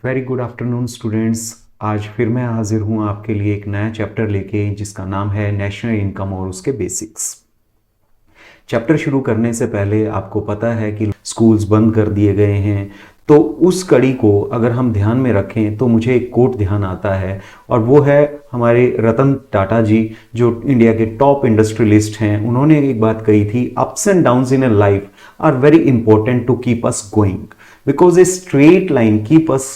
Very good afternoon students. आज फिर मैं हाजिर हूँ आपके लिए एक नया चैप्टर लेके जिसका नाम है नेशनल इनकम और उसके बेसिक्स। चैप्टर शुरू करने से पहले आपको पता है कि स्कूल्स बंद कर दिए गए हैं, तो उस कड़ी को अगर हम ध्यान में रखें तो मुझे एक कोट ध्यान आता है और वो है हमारे रतन टाटा जी, जो इंडिया के टॉप इंडस्ट्रियलिस्ट हैं। उन्होंने एक बात कही थी, ups and downs in a life are very important to keep us going because a straight line keep us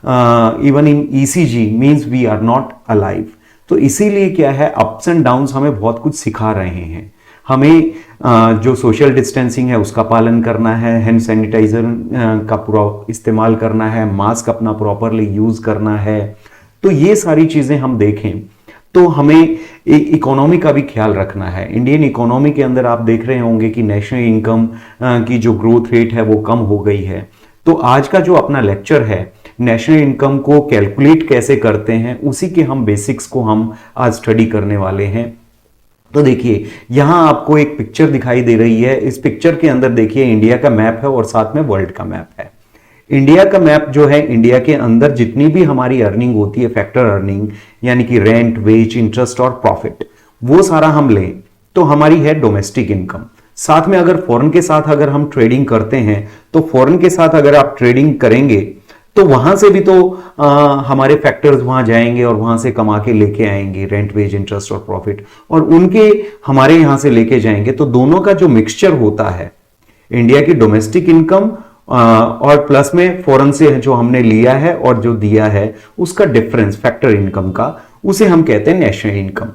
even in ECG means we are not alive. तो इसीलिए क्या है, अप्स एंड डाउन्स हमें बहुत कुछ सिखा रहे हैं। हमें जो सोशल डिस्टेंसिंग है उसका पालन करना है, हैंड सैनिटाइजर का पूरा इस्तेमाल करना है, मास्क अपना प्रॉपरली यूज करना है। तो ये सारी चीजें हम देखें तो हमें इकोनॉमी का भी ख्याल रखना है। इंडियन इकोनॉमी के अंदर आप देख रहे होंगे कि नेशनल इनकम की जो ग्रोथ रेट है वो कम हो गई है। तो आज का जो अपना लेक्चर है, नेशनल इनकम को कैलकुलेट कैसे करते हैं, उसी के हम बेसिक्स को हम आज स्टडी करने वाले हैं। तो देखिए, यहां आपको एक पिक्चर दिखाई दे रही है। इस पिक्चर के अंदर देखिए इंडिया का मैप है और साथ में वर्ल्ड का मैप है। इंडिया का मैप जो है, इंडिया के अंदर जितनी भी हमारी अर्निंग होती है, फैक्टर अर्निंग यानी कि रेंट, वेज, इंटरेस्ट और प्रॉफिट, वो सारा हम लें तो हमारी है डोमेस्टिक इनकम। साथ में अगर फॉरेन के साथ अगर हम ट्रेडिंग करते हैं तो फॉरेन के साथ अगर आप ट्रेडिंग करेंगे तो वहां से भी तो हमारे फैक्टर्स वहां जाएंगे और वहां से कमा के लेके आएंगे रेंट, वेज, इंटरेस्ट और प्रॉफिट, और उनके हमारे यहां से लेके जाएंगे। तो दोनों का जो मिक्सचर होता है, इंडिया की डोमेस्टिक इनकम और प्लस में फॉरेन से जो हमने लिया है और जो दिया है, उसका डिफरेंस फैक्टर इनकम का, उसे हम कहते हैं नेशनल इनकम।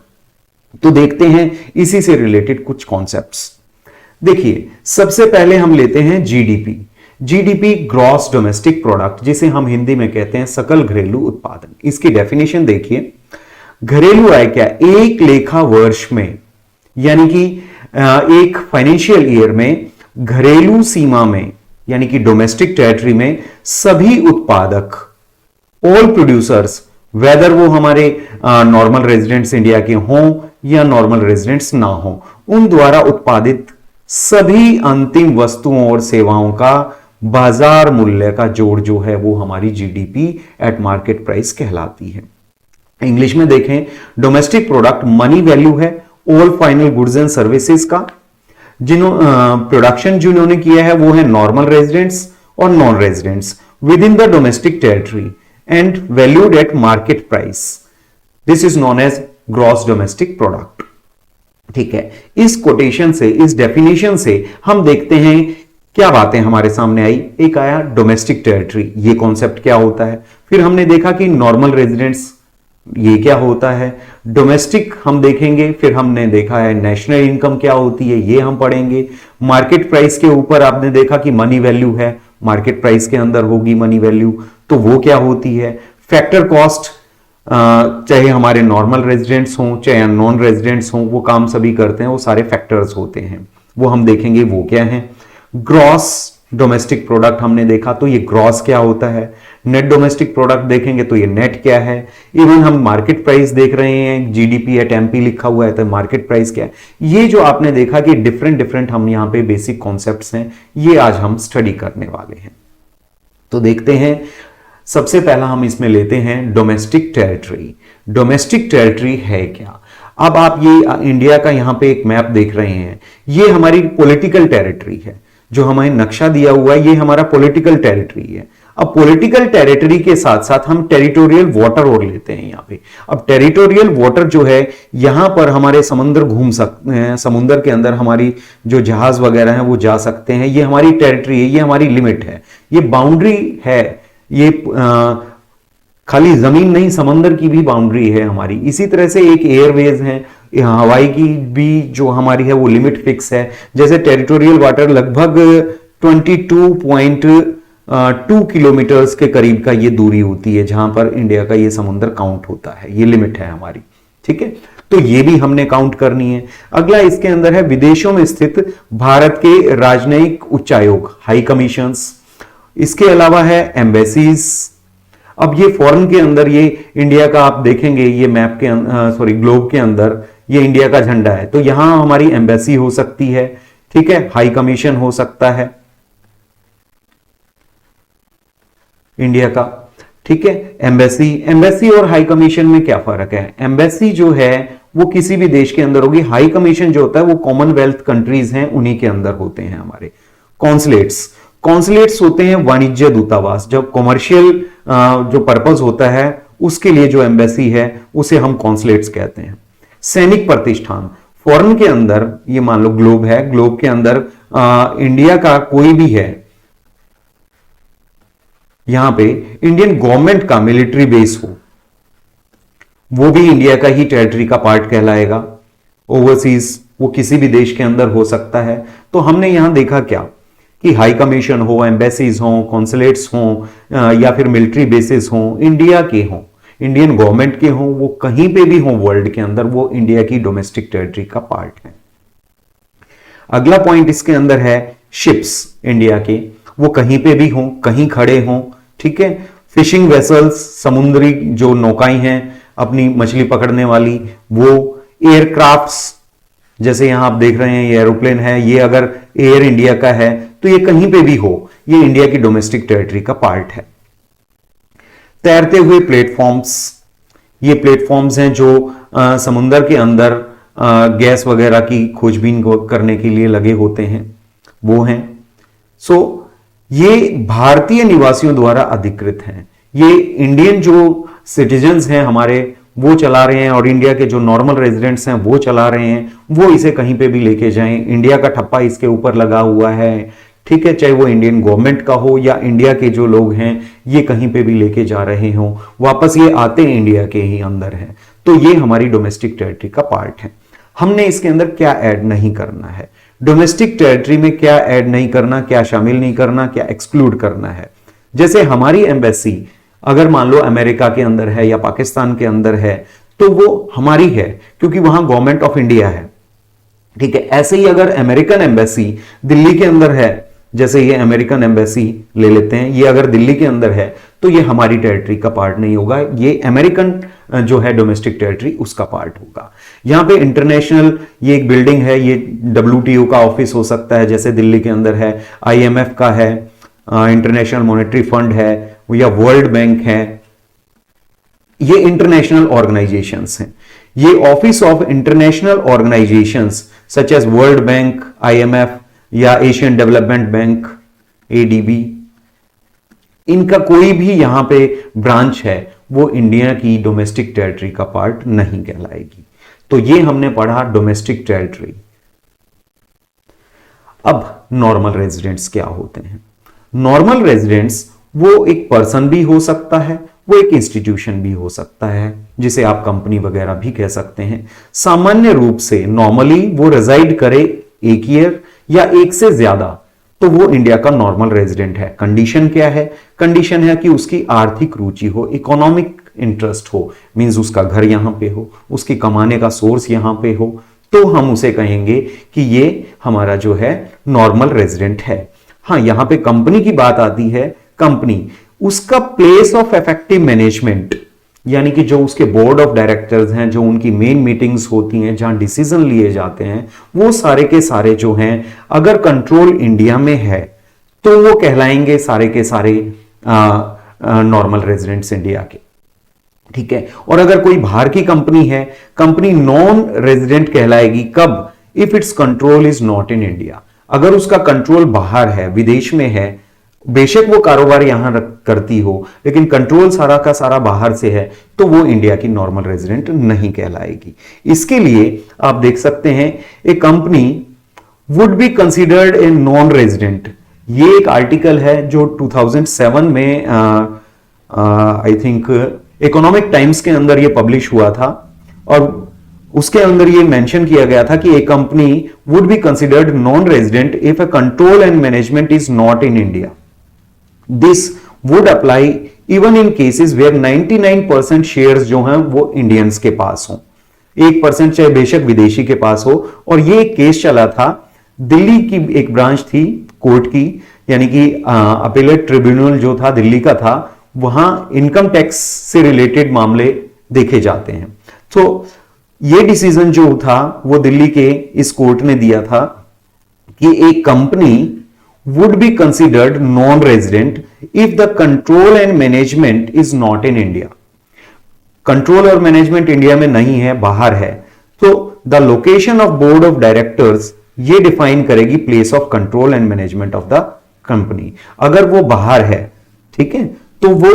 तो देखते हैं इसी से रिलेटेड कुछ कॉन्सेप्ट्स। देखिए, सबसे पहले हम लेते हैं GDP. GDP gross domestic product, जिसे हम हिंदी में कहते हैं सकल घरेलू उत्पादन। इसकी डेफिनेशन देखिए, घरेलू आय क्या, एक लेखा वर्ष में यानी कि एक फाइनेंशियल ईयर में घरेलू सीमा में यानी कि डोमेस्टिक टेरिटरी में सभी उत्पादक, ऑल प्रोड्यूसर्स, वेदर वो हमारे नॉर्मल रेजिडेंट्स इंडिया के हों या नॉर्मल रेजिडेंट्स ना हों, उन द्वारा उत्पादित सभी अंतिम वस्तुओं और सेवाओं का बाजार मूल्य का जोड़ जो है वो हमारी जीडीपी एट मार्केट प्राइस कहलाती है। इंग्लिश में देखें, डोमेस्टिक प्रोडक्ट मनी वैल्यू है all final goods and services का। प्रोडक्शन जिन्होंने किया है वो है नॉर्मल रेजिडेंट्स और non residents within the domestic territory and valued at market price. This is known as gross domestic product. ठीक है, इस कोटेशन से, इस डेफिनेशन से हम देखते हैं क्या बातें हमारे सामने आई। एक आया डोमेस्टिक टेरिटरी, ये कॉन्सेप्ट क्या होता है। फिर हमने देखा कि नॉर्मल रेजिडेंट्स, ये क्या होता है। डोमेस्टिक हम देखेंगे, फिर हमने देखा है नेशनल इनकम क्या होती है, ये हम पढ़ेंगे। मार्केट प्राइस के ऊपर आपने देखा कि मनी वैल्यू है, मार्केट प्राइस के अंदर होगी मनी वैल्यू, तो वो क्या होती है। फैक्टर कॉस्ट, चाहे हमारे नॉर्मल रेजिडेंट्स हों चाहे नॉन रेजिडेंट्स हों, वो काम सभी करते हैं, वो सारे फैक्टर्स होते हैं, वो हम देखेंगे वो क्या है। ग्रॉस डोमेस्टिक प्रोडक्ट हमने देखा, तो ये ग्रॉस क्या होता है। नेट डोमेस्टिक प्रोडक्ट देखेंगे तो ये नेट क्या है। इवन हम मार्केट प्राइस देख रहे हैं, जीडीपी एट एमपी लिखा हुआ है, तो मार्केट प्राइस क्या है। ये जो आपने देखा कि डिफरेंट डिफरेंट हम यहां पे बेसिक कॉन्सेप्ट्स हैं, ये आज हम स्टडी करने वाले हैं। तो देखते हैं, सबसे पहला हम इसमें लेते हैं डोमेस्टिक टेरिटरी। डोमेस्टिक टेरिटरी है क्या। अब आप ये इंडिया का यहां पे एक मैप देख रहे हैं, ये हमारी पॉलिटिकल टेरिटरी है। जो हमें नक्शा दिया हुआ है ये हमारा पॉलिटिकल टेरिटरी है। अब पॉलिटिकल टेरिटरी के साथ साथ हम टेरिटोरियल वाटर और लेते हैं यहां पे। अब टेरिटोरियल वाटर जो है, यहां पर हमारे समुद्र घूम सकते हैं, समुद्र के अंदर हमारी जो जहाज वगैरह हैं वो जा सकते हैं। ये हमारी टेरिटरी है, ये हमारी लिमिट है, ये बाउंड्री है। ये खाली जमीन नहीं, समंदर की भी बाउंड्री है हमारी। इसी तरह से एक एयरवेज है, हवाई की भी जो हमारी है वो लिमिट फिक्स है। जैसे टेरिटोरियल वाटर लगभग 22.2 किलोमीटर्स के करीब का ये दूरी होती है जहां पर इंडिया का ये समुद्र काउंट होता है, ये लिमिट है हमारी। ठीक है, तो ये भी हमने काउंट करनी है। अगला इसके अंदर है विदेशों में स्थित भारत के राजनयिक उच्चायोग, हाई कमीशंस। इसके अलावा है एम्बेसीज। अब ये फॉरेन के अंदर, ये इंडिया का आप देखेंगे, ये मैप के ग्लोब के अंदर ये इंडिया का झंडा है, तो यहां हमारी एम्बेसी हो सकती है। ठीक है, हाई कमीशन हो सकता है इंडिया का। ठीक है। एम्बेसी, एम्बेसी और हाई कमीशन में क्या फर्क है? एम्बेसी जो है वो किसी भी देश के अंदर होगी, हाई कमीशन जो होता है वो कॉमनवेल्थ कंट्रीज हैं उन्हीं के अंदर होते हैं हमारे। कॉन्सुलेट्स, कॉन्सुलेट्स होते हैं वाणिज्य दूतावास, जब कॉमर्शियल जो पर्पस होता है उसके लिए जो एम्बेसी है उसे हम कॉन्सुलेट्स कहते हैं। सैनिक प्रतिष्ठान, फॉरेन के अंदर, ये मान लो ग्लोब है, ग्लोब के अंदर इंडिया का कोई भी है, यहां पे इंडियन गवर्नमेंट का मिलिट्री बेस हो, वो भी इंडिया का ही टेरिटरी का पार्ट कहलाएगा। ओवरसीज वो किसी भी देश के अंदर हो सकता है। तो हमने यहां देखा क्या कि हाई कमीशन हो, एम्बेसीज हो, कॉन्सुलेट्स हो या फिर मिलिट्री बेसिस हो, इंडिया के हो, इंडियन गवर्नमेंट के हो, वो कहीं पे भी हो वर्ल्ड के अंदर, वो इंडिया की डोमेस्टिक टेरिटरी का पार्ट है। अगला पॉइंट इसके अंदर है शिप्स, इंडिया के, वो कहीं पे भी हो, कहीं खड़े हो, ठीक है। फिशिंग वेसल्स, समुद्री जो नौकाएं हैं अपनी मछली पकड़ने वाली, वो एयरक्राफ्ट्स, जैसे यहां आप देख रहे हैं ये एरोप्लेन है, ये अगर एयर इंडिया का है तो ये कहीं पे भी हो, ये इंडिया की डोमेस्टिक टेरिटरी का पार्ट है। तैरते हुए प्लेटफॉर्म्स, ये प्लेटफॉर्म्स हैं जो समुद्र के अंदर गैस वगैरह की खोजबीन करने के लिए लगे होते हैं, वो हैं। सो ये भारतीय निवासियों द्वारा अधिकृत हैं, ये इंडियन जो सिटीजन्स हैं हमारे वो चला रहे हैं, और इंडिया के जो नॉर्मल रेजिडेंट्स हैं वो चला रहे हैं, वो इसे कहीं पे भी लेके जाएं, इंडिया का ठप्पा इसके ऊपर लगा हुआ है, ठीक है। चाहे वो इंडियन गवर्नमेंट का हो या इंडिया के जो लोग हैं ये कहीं पे भी लेके जा रहे हो, वापस ये आते इंडिया के ही अंदर है, तो ये हमारी डोमेस्टिक टेरिटरी का पार्ट है। हमने इसके अंदर क्या ऐड नहीं करना है, डोमेस्टिक टेरिटरी में क्या ऐड नहीं करना, क्या शामिल नहीं करना, क्या एक्सक्लूड करना है। जैसे हमारी एम्बेसी अगर मान लो अमेरिका के अंदर है या पाकिस्तान के अंदर है तो वो हमारी है क्योंकि वहां गवर्नमेंट ऑफ इंडिया है, ठीक है। ऐसे ही अगर अमेरिकन एम्बेसी दिल्ली के अंदर है, जैसे ये अमेरिकन एम्बेसी ले लेते हैं, ये अगर दिल्ली के अंदर है तो ये हमारी टेरिटरी का पार्ट नहीं होगा, ये अमेरिकन जो है डोमेस्टिक टेरिटरी उसका पार्ट होगा। यहां पे इंटरनेशनल ये एक बिल्डिंग है, ये WTO का ऑफिस हो सकता है, जैसे दिल्ली के अंदर है, IMF का है, इंटरनेशनल मॉनेटरी फंड है या वर्ल्ड बैंक है, ये इंटरनेशनल ऑर्गेनाइजेशंस हैं। ये office of international organisations such as World Bank, IMF या एशियन डेवलपमेंट बैंक ADB, इनका कोई भी यहां पे ब्रांच है वो इंडिया की डोमेस्टिक टेरिटरी का पार्ट नहीं कहलाएगी। तो ये हमने पढ़ा डोमेस्टिक टेरिटरी। अब नॉर्मल रेजिडेंट्स क्या होते हैं? नॉर्मल रेजिडेंट्स वो एक पर्सन भी हो सकता है, वो एक इंस्टीट्यूशन भी हो सकता है, जिसे आप कंपनी वगैरह भी कह सकते हैं। सामान्य रूप से नॉर्मली वो रेजाइड करे 1 ईयर या 1 से ज्यादा, तो वो इंडिया का नॉर्मल रेजिडेंट है। कंडीशन क्या है? कंडीशन है कि उसकी आर्थिक रुचि हो, इकोनॉमिक इंटरेस्ट हो, मींस उसका घर यहां पे हो, उसकी कमाने का सोर्स यहां पे हो, तो हम उसे कहेंगे कि ये हमारा जो है नॉर्मल रेजिडेंट है। हाँ, यहां पे कंपनी की बात आती है। कंपनी उसका प्लेस ऑफ इफेक्टिव मैनेजमेंट, यानी कि जो उसके बोर्ड ऑफ डायरेक्टर्स हैं, जो उनकी मेन मीटिंग्स होती हैं, जहां डिसीजन लिए जाते हैं, वो सारे के सारे जो हैं अगर कंट्रोल इंडिया में है तो वो कहलाएंगे सारे के सारे नॉर्मल रेजिडेंट्स इंडिया के, ठीक है। और अगर कोई बाहर की कंपनी है, कंपनी नॉन रेजिडेंट कहलाएगी कब? If it's control is not in India, अगर उसका कंट्रोल बाहर है, विदेश में है, बेशक वो कारोबार यहां करती हो लेकिन कंट्रोल सारा का सारा बाहर से है, तो वो इंडिया की नॉर्मल रेजिडेंट नहीं कहलाएगी। इसके लिए आप देख सकते हैं a company would be considered a non resident, ये एक आर्टिकल है जो 2007 में आई थिंक इकोनॉमिक टाइम्स के अंदर ये पब्लिश हुआ था, और उसके अंदर ये मेंशन किया गया था कि a company would be considered non resident if a control and management is not in India. This would apply even in cases where 99% shares जो हैं वो इंडियंस के पास हो, 1% चाहे बेशक विदेशी के पास हो। और ये एक केस चला था, दिल्ली की एक ब्रांच थी कोर्ट की, यानी कि अपीलेट ट्रिब्यूनल जो था दिल्ली का था, वहां इनकम टैक्स से रिलेटेड मामले देखे जाते हैं। तो ये डिसीजन जो था वो दिल्ली के इस कोर्ट ने दिया था कि एक company would be considered non-resident if the control and management is not in India. Control और मैनेजमेंट इंडिया में नहीं है, बाहर है, तो the location of board of directors ये डिफाइन करेगी place of control and management of the company. अगर वो बाहर है, ठीक है, तो वो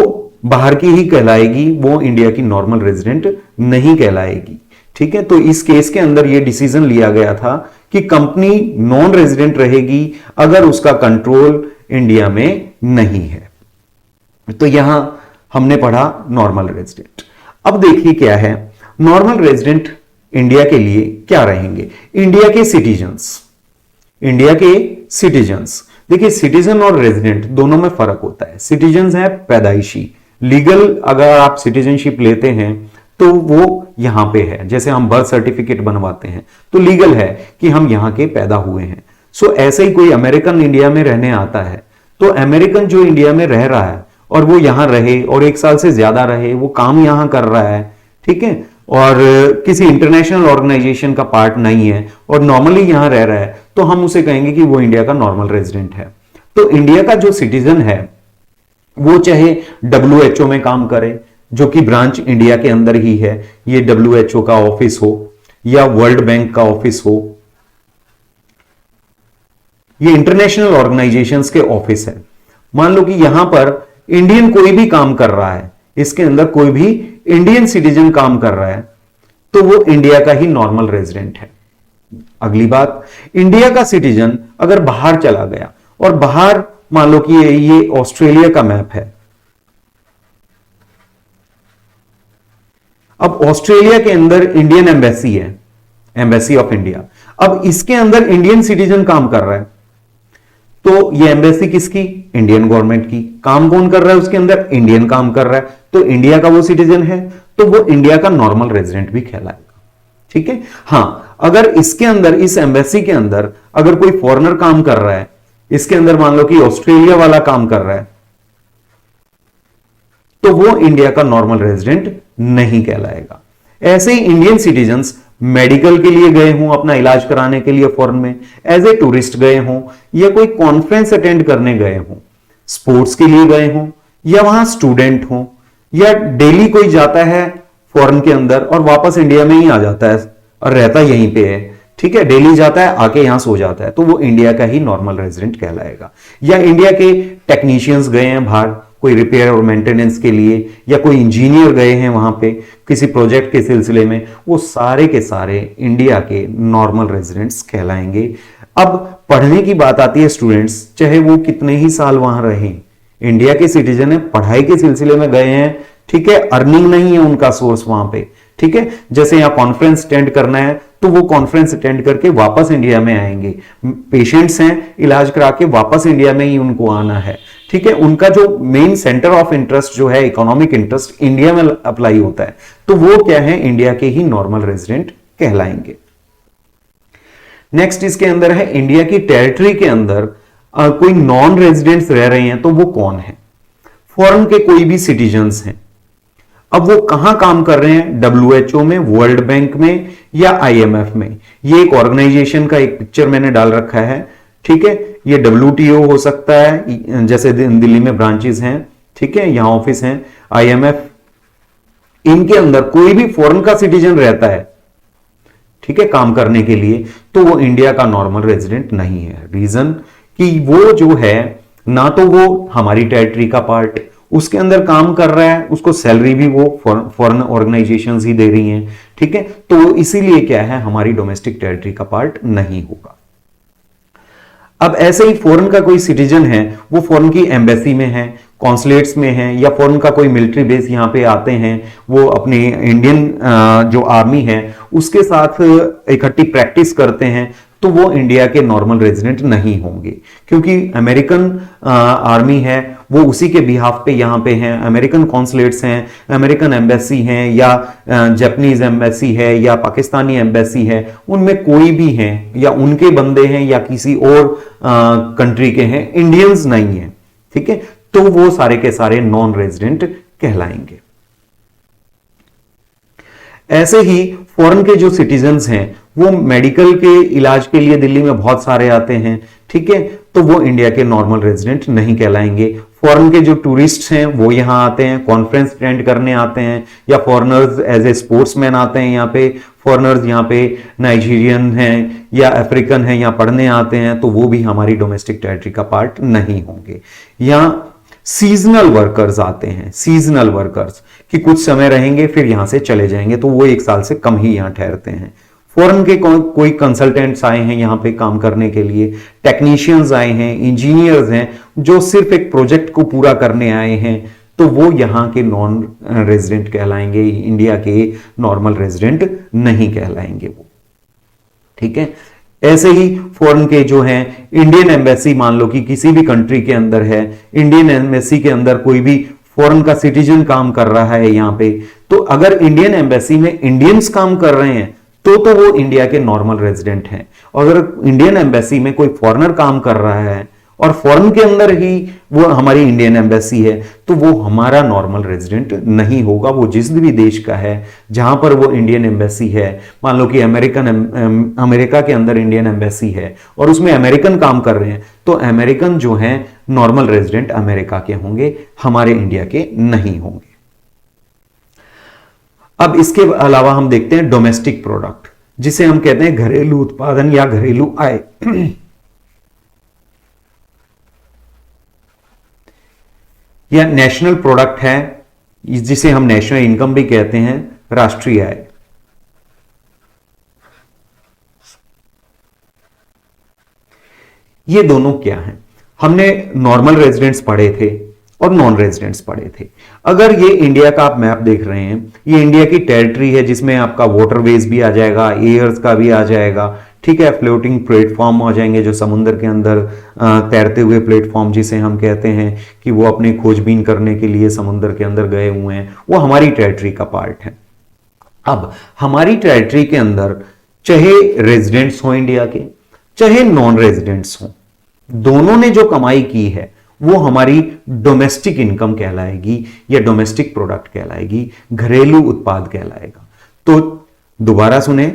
बाहर की ही कहलाएगी, वो इंडिया की नॉर्मल रेजिडेंट नहीं कहलाएगी। ठीक है, तो इस केस के अंदर ये डिसीजन लिया गया था कि कंपनी नॉन रेजिडेंट रहेगी अगर उसका कंट्रोल इंडिया में नहीं है। तो यहां हमने पढ़ा नॉर्मल रेजिडेंट। अब देखिए क्या है नॉर्मल रेजिडेंट इंडिया के लिए क्या रहेंगे। इंडिया के सिटीजन्स, इंडिया के सिटीजन्स, देखिए सिटीजन और रेजिडेंट दोनों में फर्क होता है। सिटीजन है पैदाइशी, लीगल अगर आप सिटीजनशिप लेते हैं तो वो यहां पे है, जैसे हम बर्थ सर्टिफिकेट बनवाते हैं तो लीगल है कि हम यहां के पैदा हुए हैं। सो ऐसे ही कोई अमेरिकन इंडिया में रहने आता है तो अमेरिकन जो इंडिया में रह रहा है और वो यहां रहे और 1 साल से ज्यादा रहे, वो काम यहां कर रहा है, ठीक है, और किसी इंटरनेशनल ऑर्गेनाइजेशन का पार्ट नहीं है और नॉर्मली यहां रह रहा है, तो हम उसे कहेंगे कि वो इंडिया का नॉर्मल रेजिडेंट है। तो इंडिया का जो सिटीजन है वो चाहे WHO में काम करे, जो कि ब्रांच इंडिया के अंदर ही है, ये WHO का ऑफिस हो या वर्ल्ड बैंक का ऑफिस हो, ये इंटरनेशनल ऑर्गेनाइजेशंस के ऑफिस है। मान लो कि यहां पर इंडियन कोई भी काम कर रहा है, इसके अंदर कोई भी इंडियन सिटीजन काम कर रहा है, तो वो इंडिया का ही नॉर्मल रेजिडेंट है। अगली बात, इंडिया का सिटीजन अगर बाहर चला गया और बाहर मान लो कि ये ऑस्ट्रेलिया का मैप है, अब ऑस्ट्रेलिया के अंदर इंडियन एम्बेसी है, एम्बेसी ऑफ इंडिया, अब इसके अंदर इंडियन सिटीजन काम कर रहा है, तो ये एम्बेसी किसकी? इंडियन गवर्नमेंट की। काम कौन कर रहा है उसके अंदर? इंडियन काम कर रहा है, तो इंडिया का वो सिटीजन है, तो वो इंडिया का नॉर्मल रेजिडेंट भी कहलाएगा। ठीक है, हां, अगर इसके अंदर, इस एम्बेसी के अंदर अगर कोई फॉरेनर काम कर रहा है, इसके अंदर मान लो कि ऑस्ट्रेलिया वाला काम कर रहा है, तो वो इंडिया का नॉर्मल रेजिडेंट नहीं कहलाएगा। ऐसे ही इंडियन सिटीजन्स मेडिकल के लिए गए हों, अपना इलाज कराने के लिए फॉरेन में, एज ए टूरिस्ट गए हों, या कोई कॉन्फ्रेंस अटेंड करने गए हों, स्पोर्ट्स के लिए गए हों, या वहां स्टूडेंट हों, या डेली कोई जाता है फॉरेन के अंदर और वापस इंडिया में ही आ जाता है और रहता यहीं पे है, ठीक है, डेली जाता है आके यहां सो जाता है, तो वो इंडिया का ही नॉर्मल रेजिडेंट कहलाएगा। या इंडिया के टेक्नीशियंस गए हैं बाहर कोई रिपेयर और मेंटेनेंस के लिए, या कोई इंजीनियर गए हैं वहां पे किसी प्रोजेक्ट के सिलसिले में, वो सारे के सारे इंडिया के नॉर्मल रेजिडेंट्स कहलाएंगे। अब पढ़ने की बात आती है स्टूडेंट्स, चाहे वो कितने ही साल वहां रहें, इंडिया के सिटीजन है, पढ़ाई के सिलसिले में गए हैं, ठीक है, अर्निंग नहीं है उनका सोर्स वहां पे, ठीक है, जैसे यहां कॉन्फ्रेंस अटेंड करना है तो वो कॉन्फ्रेंस अटेंड करके वापस इंडिया में आएंगे। पेशेंट्स हैं, इलाज करा के वापस इंडिया में ही उनको आना है, ठीक है, उनका जो मेन सेंटर ऑफ इंटरेस्ट जो है इकोनॉमिक इंटरेस्ट इंडिया में अप्लाई होता है, तो वो क्या है, इंडिया के ही नॉर्मल रेजिडेंट कहलाएंगे। नेक्स्ट इसके अंदर है इंडिया की टेरिटरी के अंदर कोई नॉन रेजिडेंट्स रह रहे हैं तो वो कौन है? फॉरेन के कोई भी सिटीजन्स हैं। अब वो कहां काम कर रहे हैं? WHO में, वर्ल्ड बैंक में, या IMF में। ये एक ऑर्गेनाइजेशन का एक पिक्चर मैंने डाल रखा है, ठीक है, ये WTO हो सकता है, जैसे दिल्ली में ब्रांचेस हैं, ठीक है, यहां ऑफिस हैं, IMF, इनके अंदर कोई भी फॉरेन का सिटीजन रहता है, ठीक है, काम करने के लिए, तो वो इंडिया का नॉर्मल रेजिडेंट नहीं है। रीजन कि वो जो है ना तो वो हमारी टेरिटरी का पार्ट, उसके अंदर काम कर रहा है, उसको सैलरी भी वो फॉरेन ऑर्गेनाइजेशंस ही दे रही हैं, ठीक है, तो इसीलिए क्या है, हमारी डोमेस्टिक टेरिटरी का पार्ट नहीं होगा। अब ऐसे ही फॉरेन का कोई सिटीजन है, वो फॉरेन की एम्बेसी में है, कॉन्सुलेट्स में है, या फॉरेन का कोई मिलिट्री बेस यहां पे आते हैं, वो अपनी इंडियन जो आर्मी है उसके साथ इकट्ठी प्रैक्टिस करते हैं, तो वो इंडिया के नॉर्मल रेजिडेंट नहीं होंगे, क्योंकि अमेरिकन आर्मी है वो उसी के बिहाफ पे यहां पे हैं, अमेरिकन कॉन्सुलेट्स हैं, अमेरिकन एम्बेसी हैं, या जापानीज एम्बेसी है, या पाकिस्तानी एम्बेसी है, उनमें कोई भी हैं, या उनके बंदे हैं, या किसी और कंट्री के हैं, इंडियंस नहीं है, ठीक है, तो वो सारे के सारे नॉन रेजिडेंट कहलाएंगे। ऐसे ही फॉरेन के जो सिटीजन्स हैं वो मेडिकल के इलाज के लिए दिल्ली में बहुत सारे आते हैं, ठीक है, तो वो इंडिया के नॉर्मल रेजिडेंट नहीं कहलाएंगे। फॉरेन के जो टूरिस्ट हैं वो यहाँ आते हैं, कॉन्फ्रेंस अटेंड करने आते हैं, या फॉरेनर्स एज ए स्पोर्ट्समैन आते हैं यहाँ पे, फॉरेनर्स यहाँ पे नाइजीरियन हैं या अफ्रीकन हैं, यहाँ पढ़ने आते हैं, तो वो भी हमारी डोमेस्टिक टेरिटरी का पार्ट नहीं होंगे। यहाँ सीजनल वर्कर्स आते हैं, सीजनल वर्कर्स कि कुछ समय रहेंगे फिर यहां से चले जाएंगे, तो वो 1 साल से कम ही यहां ठहरते हैं। फॉरेन के कोई कंसल्टेंट्स आए हैं यहाँ पे काम करने के लिए, टेक्नीशियंस आए हैं, इंजीनियर्स हैं जो सिर्फ एक प्रोजेक्ट को पूरा करने आए हैं, तो वो यहाँ के नॉन रेजिडेंट कहलाएंगे, इंडिया के नॉर्मल रेजिडेंट नहीं कहलाएंगे वो। ठीक है, ऐसे ही फॉरेन के जो हैं, इंडियन एम्बेसी मान लो कि किसी भी कंट्री के अंदर है, इंडियन एम्बेसी के अंदर कोई भी फॉरेन का सिटीजन काम कर रहा है यहाँ पे, तो अगर इंडियन एम्बेसी में इंडियंस काम कर रहे हैं तो वो इंडिया के नॉर्मल रेजिडेंट हैं। अगर इंडियन एम्बेसी में कोई फॉरेनर काम कर रहा है और फॉरेन के अंदर ही वो हमारी इंडियन एम्बेसी है, तो वो हमारा नॉर्मल रेजिडेंट नहीं होगा। वो जिस भी देश का है जहां पर वो इंडियन एम्बेसी है, मान लो कि अमेरिका के अंदर इंडियन एम्बेसी है और उसमें अमेरिकन काम कर रहे हैं, तो अमेरिकन जो हैं नॉर्मल रेजिडेंट अमेरिका के होंगे, हमारे इंडिया के नहीं होंगे। अब इसके अलावा हम देखते हैं डोमेस्टिक प्रोडक्ट, जिसे हम कहते हैं घरेलू उत्पादन या घरेलू आय। या नेशनल प्रोडक्ट है, जिसे हम नेशनल इनकम भी कहते हैं, राष्ट्रीय आय। ये दोनों क्या हैं? हमने नॉर्मल रेजिडेंट्स पढ़े थे और नॉन रेजिडेंट्स पढ़े थे। अगर ये इंडिया का आप मैप देख रहे हैं, ये इंडिया की टेरिटरी है जिसमें आपका वाटरवेज भी आ जाएगा, एयर्स का भी आ जाएगा, ठीक है, फ्लोटिंग प्लेटफॉर्म आ जाएंगे जो समुद्र के अंदर तैरते हुए प्लेटफॉर्म, जिसे हम कहते हैं कि वो अपने खोजबीन करने के लिए समुद्र के अंदर गए हुए हैं, वो हमारी टेरिटरी का पार्ट है। अब हमारी टेरिटरी के अंदर चाहे रेजिडेंट्स हो इंडिया के, चाहे नॉन रेजिडेंट्स हो, दोनों ने जो कमाई की है वो हमारी डोमेस्टिक इनकम कहलाएगी या डोमेस्टिक प्रोडक्ट कहलाएगी, घरेलू उत्पाद कहलाएगा। तो दोबारा सुने,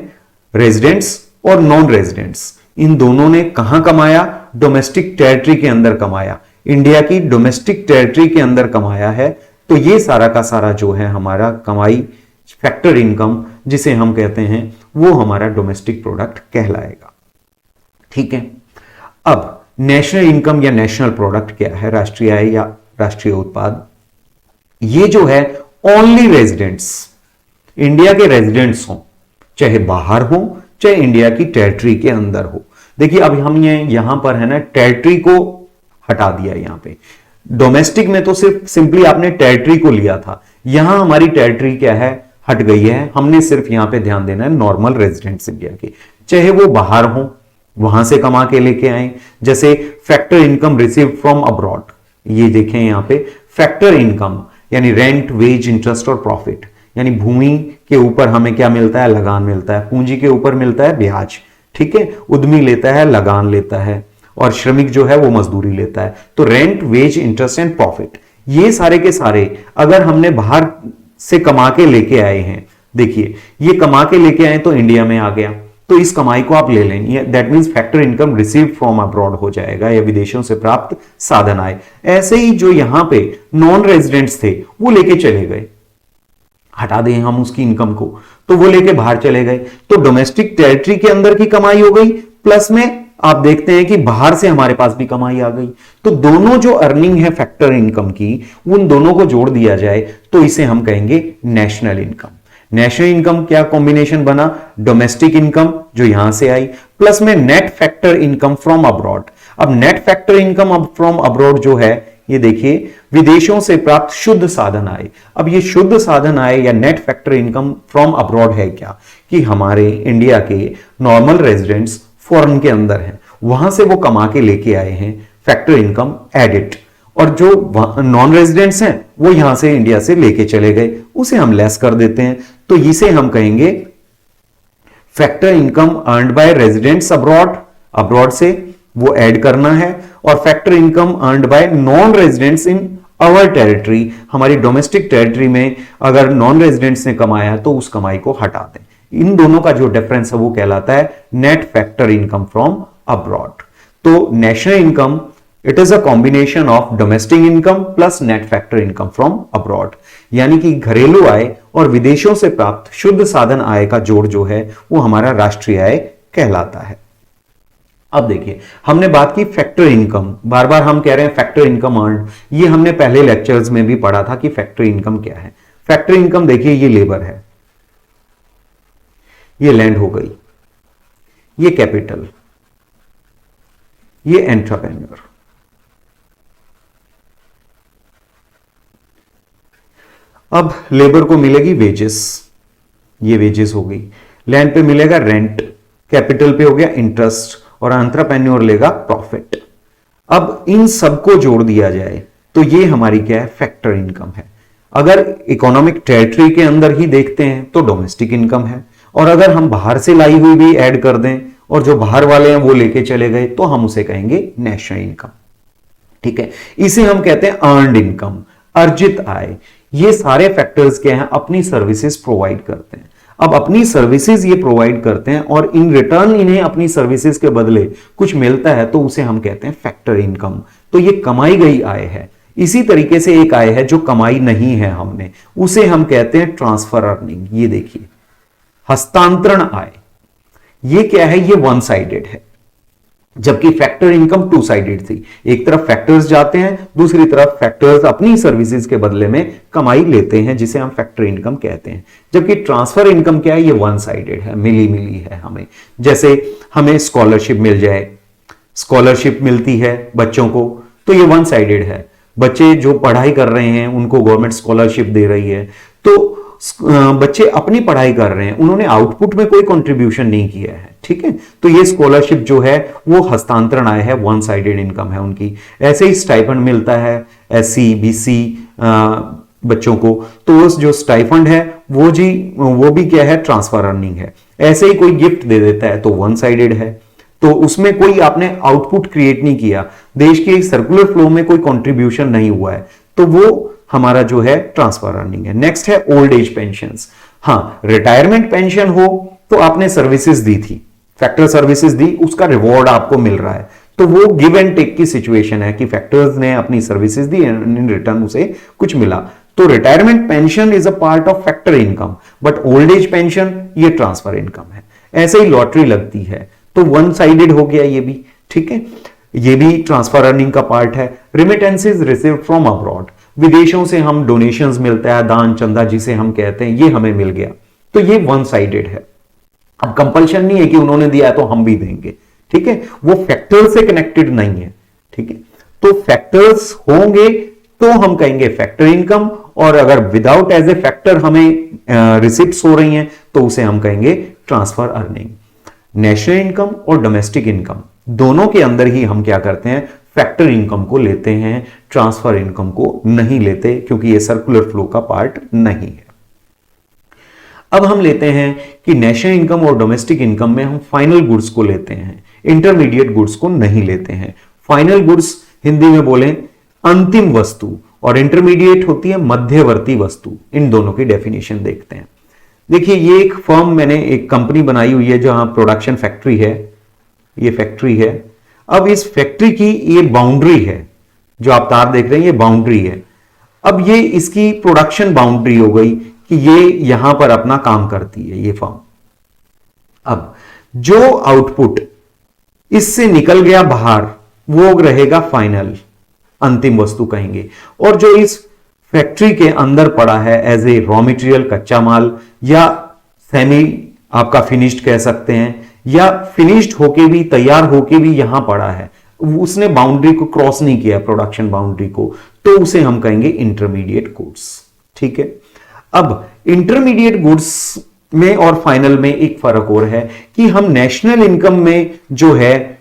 रेजिडेंट्स और नॉन रेजिडेंट्स इन दोनों ने कहां कमाया? डोमेस्टिक टेरिटरी के अंदर कमाया, इंडिया की डोमेस्टिक टेरिटरी के अंदर कमाया है। तो ये सारा का सारा जो है हमारा कमाई, फैक्टर इनकम जिसे हम कहते हैं, वो हमारा डोमेस्टिक प्रोडक्ट कहलाएगा। ठीक है, अब नेशनल इनकम या नेशनल प्रोडक्ट क्या है? राष्ट्रीय आय या राष्ट्रीय उत्पाद। ये जो है ओनली रेजिडेंट्स, इंडिया के रेजिडेंट्स हो, चाहे बाहर हो चाहे इंडिया की टेरिटरी के अंदर हो। देखिए अब हम यहां पर है ना, टेरिटरी को हटा दिया यहां पे। डोमेस्टिक में तो सिर्फ सिंपली आपने टेरिटरी को लिया था, यहां हमारी टेरिटरी क्या है? हट गई है। हमने सिर्फ यहां पे ध्यान देना है नॉर्मल रेजिडेंट्स इंडिया के, चाहे वो बाहर हो, वहां से कमा के लेके आए। जैसे factor income receive from abroad, ये देखें यहां पे फैक्टर इनकम यानी रेंट, वेज, इंटरेस्ट और प्रॉफिट, यानी भूमि के ऊपर हमें क्या मिलता है? लगान मिलता है। पूंजी के ऊपर मिलता है ब्याज, ठीक है। उद्यमी लेता है, लगान लेता है, और श्रमिक जो है वो मजदूरी लेता है। तो rent, wage, interest and profit, ये सारे के सारे अगर हमने बाहर से कमा के लेके आए हैं, देखिए ये कमा के लेके आए तो इंडिया में आ गया, तो इस कमाई को आप ले लेंगे, that means factor income receive from abroad हो जाएगा, या विदेशों से प्राप्त साधन आए। ऐसे ही जो यहां पे नॉन रेजिडेंट्स थे वो लेके चले गए, हटा दें हम उसकी इनकम को, तो वो लेके बाहर चले गए, तो डोमेस्टिक टेरिटरी के अंदर की कमाई हो गई, प्लस में आप देखते हैं कि बाहर से हमारे पास भी कमाई आ गई। तो दोनों जो अर्निंग है फैक्टर इनकम की, उन दोनों को जोड़ दिया जाए तो इसे हम कहेंगे नेशनल इनकम। नेशनल इनकम क्या कॉम्बिनेशन बना? डोमेस्टिक इनकम जो यहां से आई, प्लस में net factor income from abroad. अब net factor income from abroad जो है, ये देखिए विदेशों से प्राप्त शुद्ध साधन आए। अब ये शुद्ध साधन आए या net factor income from abroad है क्या? कि हमारे इंडिया के नॉर्मल रेजिडेंट्स फॉरेन के अंदर हैं, वहां से वो कमा के लेके आए हैं, फैक्टर इनकम एडिट, और जो नॉन रेजिडेंट्स हैं वो यहां से इंडिया से लेके चले गए, उसे हम लेस कर देते हैं, तो इसे हम कहेंगे factor income earned by residents abroad, abroad से वो ऐड करना है, और factor income earned by non residents in our territory, हमारी डोमेस्टिक टेरिटरी में अगर नॉन रेजिडेंट्स ने कमाया तो उस कमाई को हटा दें। इन दोनों का जो डिफरेंस है वो कहलाता है net factor income from abroad. तो national income it is a combination of domestic income plus net factor income from abroad, यानी कि घरेलू आय और विदेशों से प्राप्त शुद्ध साधन आय का जोड़ जो है वो हमारा राष्ट्रीय आय कहलाता है। अब देखिए, हमने बात की फैक्टर इनकम, बार बार हम कह रहे हैं फैक्टर इनकम अर्न्ड, ये हमने पहले लेक्चर्स में भी पढ़ा था कि फैक्टर इनकम क्या है। फैक्टर इनकम देखिए, ये लेबर है, ये लैंड हो गई, ये कैपिटल, ये एंटरप्रेन्योर। अब लेबर को मिलेगी वेजेस, ये वेजेस हो गई, लैंड पे मिलेगा रेंट, कैपिटल पे हो गया इंटरेस्ट और एंटरप्रेन्योर लेगा प्रॉफिट। अब इन सबको जोड़ दिया जाए तो ये हमारी क्या है, फैक्टर इनकम है। अगर इकोनॉमिक टेरिटरी के अंदर ही देखते हैं तो डोमेस्टिक इनकम है, और अगर हम बाहर से लाई हुई भी ऐड कर दें और जो बाहर वाले हैं वो लेके चले गए तो हम उसे कहेंगे नेशनल इनकम। ठीक है, इसे हम कहते हैं अर्नड इनकम, अर्जित आय। ये सारे फैक्टर्स क्या हैं, अपनी सर्विसेज प्रोवाइड करते हैं। अब अपनी सर्विसेज ये प्रोवाइड करते हैं और इन रिटर्न इन्हें अपनी सर्विसेज के बदले कुछ मिलता है तो उसे हम कहते हैं फैक्टर इनकम। तो ये कमाई गई आय है। इसी तरीके से एक आय है जो कमाई नहीं है हमने, उसे हम कहते हैं ट्रांसफर अर्निंग। ये देखिए, हस्तांतरण आय, ये क्या है, ये वन साइडेड है, जबकि फैक्टर इनकम टू साइडेड थी। एक तरफ फैक्टर्स जाते हैं, दूसरी तरफ फैक्टर्स अपनी सर्विसेज के बदले में कमाई लेते हैं, जिसे हम फैक्टर इनकम कहते हैं। जबकि ट्रांसफर इनकम क्या है, ये वन साइडेड है, मिली मिली है हमें। जैसे हमें स्कॉलरशिप मिल जाए, स्कॉलरशिप मिलती है बच्चों को, तो ये वन साइडेड है। बच्चे जो पढ़ाई कर रहे हैं उनको गवर्नमेंट स्कॉलरशिप दे रही है, तो बच्चे अपनी पढ़ाई कर रहे हैं, उन्होंने आउटपुट में कोई कंट्रीब्यूशन नहीं किया है। ठीक है, तो ये स्कॉलरशिप जो है वो हस्तांतरण आय है, वन साइडेड इनकम है उनकी। ऐसे ही स्टाइपेंड मिलता है एससी बीसी बच्चों को, तो उस जो स्टाइफंड है वो भी क्या है, ट्रांसफर अर्निंग है। ऐसे ही कोई गिफ्ट दे देता है तो वन साइडेड है, तो उसमें कोई आपने आउटपुट क्रिएट नहीं किया, देश के सर्कुलर फ्लो में कोई कंट्रीब्यूशन नहीं हुआ है, तो वो हमारा जो है ट्रांसफर अर्निंग है। नेक्स्ट है ओल्ड एज पेंशन। हाँ, रिटायरमेंट पेंशन हो तो आपने सर्विसेज दी थी, फैक्टर सर्विसेज दी, उसका रिवॉर्ड आपको मिल रहा है, तो वो गिव एंड टेक की सिचुएशन है कि फैक्टर्स ने अपनी सर्विसेज दी, इन रिटर्न उसे कुछ मिला। तो retirement pension is a part of factor income, but old age pension ये ट्रांसफर इनकम है। ऐसे ही लॉटरी लगती है तो वन साइडेड हो गया ये भी। ठीक है, ये भी ट्रांसफर अर्निंग का पार्ट है। रिमिटेंसेज रिसीव्ड फ्रॉम अब्रॉड, विदेशों से हम डोनेशंस मिलता है, दान चंदा जिसे हम कहते हैं, ये हमें मिल गया, तो ये वन साइडेड है। अब कंपल्शन नहीं है कि उन्होंने दिया है तो हम भी देंगे। ठीक है, वो फैक्टर से कनेक्टेड नहीं है। ठीक है, तो फैक्टर्स होंगे तो हम कहेंगे फैक्टर इनकम, और अगर विदाउट एज ए फैक्टर हमें रिसिप्ट्स हो रही हैं तो उसे हम कहेंगे ट्रांसफर अर्निंग। नेशनल इनकम और डोमेस्टिक इनकम दोनों के अंदर ही हम क्या करते हैं, फैक्टर इनकम को लेते हैं, ट्रांसफर इनकम को नहीं लेते, क्योंकि ये सर्कुलर फ्लो का पार्ट नहीं है। अब हम लेते हैं कि नेशनल इनकम और डोमेस्टिक इनकम में हम फाइनल गुड्स को लेते हैं, इंटरमीडिएट गुड्स को नहीं लेते हैं। फाइनल गुड्स हिंदी में बोलें अंतिम वस्तु, और इंटरमीडिएट होती है मध्यवर्ती वस्तु। इन दोनों की डेफिनेशन देखते हैं। देखिए, ये एक फर्म, मैंने एक कंपनी बनाई हुई है जहां प्रोडक्शन फैक्ट्री है, ये फैक्ट्री है। अब इस फैक्ट्री की ये बाउंड्री है, जो आप तार देख रहे हैं ये बाउंड्री है। अब ये इसकी प्रोडक्शन बाउंड्री हो गई कि ये यहां पर अपना काम करती है ये फर्म। अब जो आउटपुट इससे निकल गया बाहर वो रहेगा फाइनल, अंतिम वस्तु कहेंगे। और जो इस फैक्ट्री के अंदर पड़ा है एज ए रॉ मटेरियल, कच्चा माल, या सेमी आपका फिनिश्ड कह सकते हैं, या फिनिश्ड होके भी, तैयार होके भी यहां पड़ा है, उसने बाउंड्री को क्रॉस नहीं किया, प्रोडक्शन बाउंड्री को, तो उसे हम कहेंगे इंटरमीडिएट गुड्स। ठीक है, अब इंटरमीडिएट गुड्स में और फाइनल में एक फर्क और है कि हम नेशनल इनकम में जो है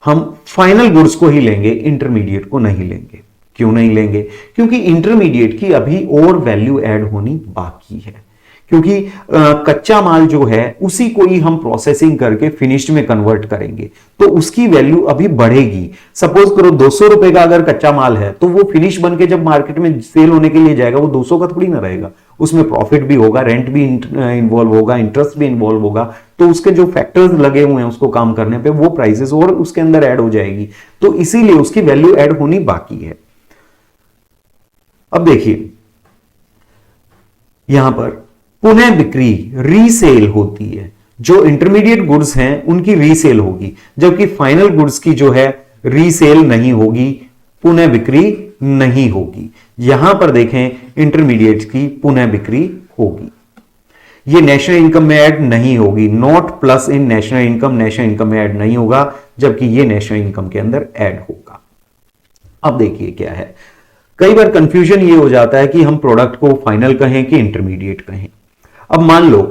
हम फाइनल गुड्स को ही लेंगे, इंटरमीडिएट को नहीं लेंगे। क्यों नहीं लेंगे? क्योंकि इंटरमीडिएट की अभी और वैल्यू ऐड होनी बाकी है। क्योंकि कच्चा माल जो है उसी को ही हम प्रोसेसिंग करके फिनिश्ड में कन्वर्ट करेंगे, तो उसकी वैल्यू अभी बढ़ेगी। सपोज करो 200 रुपए का अगर कच्चा माल है, तो वो फिनिश बन के जब मार्केट में सेल होने के लिए जाएगा, वो 200 का थोड़ी ना रहेगा, उसमें प्रॉफिट भी होगा, रेंट भी इन्वॉल्व होगा, इंटरेस्ट भी इन्वॉल्व होगा, तो उसके जो फैक्टर्स लगे हुए हैं उसको काम करने पे वो प्राइसेस और उसके अंदर ऐड हो जाएगी, तो इसीलिए उसकी वैल्यू ऐड होनी बाकी है। अब देखिए यहां पर पुनः बिक्री रीसेल होती है, जो इंटरमीडिएट गुड्स हैं उनकी रीसेल होगी, जबकि फाइनल गुड्स की जो है रीसेल नहीं होगी, पुनः बिक्री नहीं होगी। यहां पर देखें इंटरमीडिएट की पुनः बिक्री होगी, ये नेशनल इनकम में ऐड नहीं होगी, not plus in national income, national income में ऐड नहीं होगा, जबकि ये नेशनल इनकम के अंदर ऐड होगा। अब देखिए क्या है, कई बार कंफ्यूजन ये हो जाता है कि हम प्रोडक्ट को फाइनल कहें कि इंटरमीडिएट कहें। अब मान लो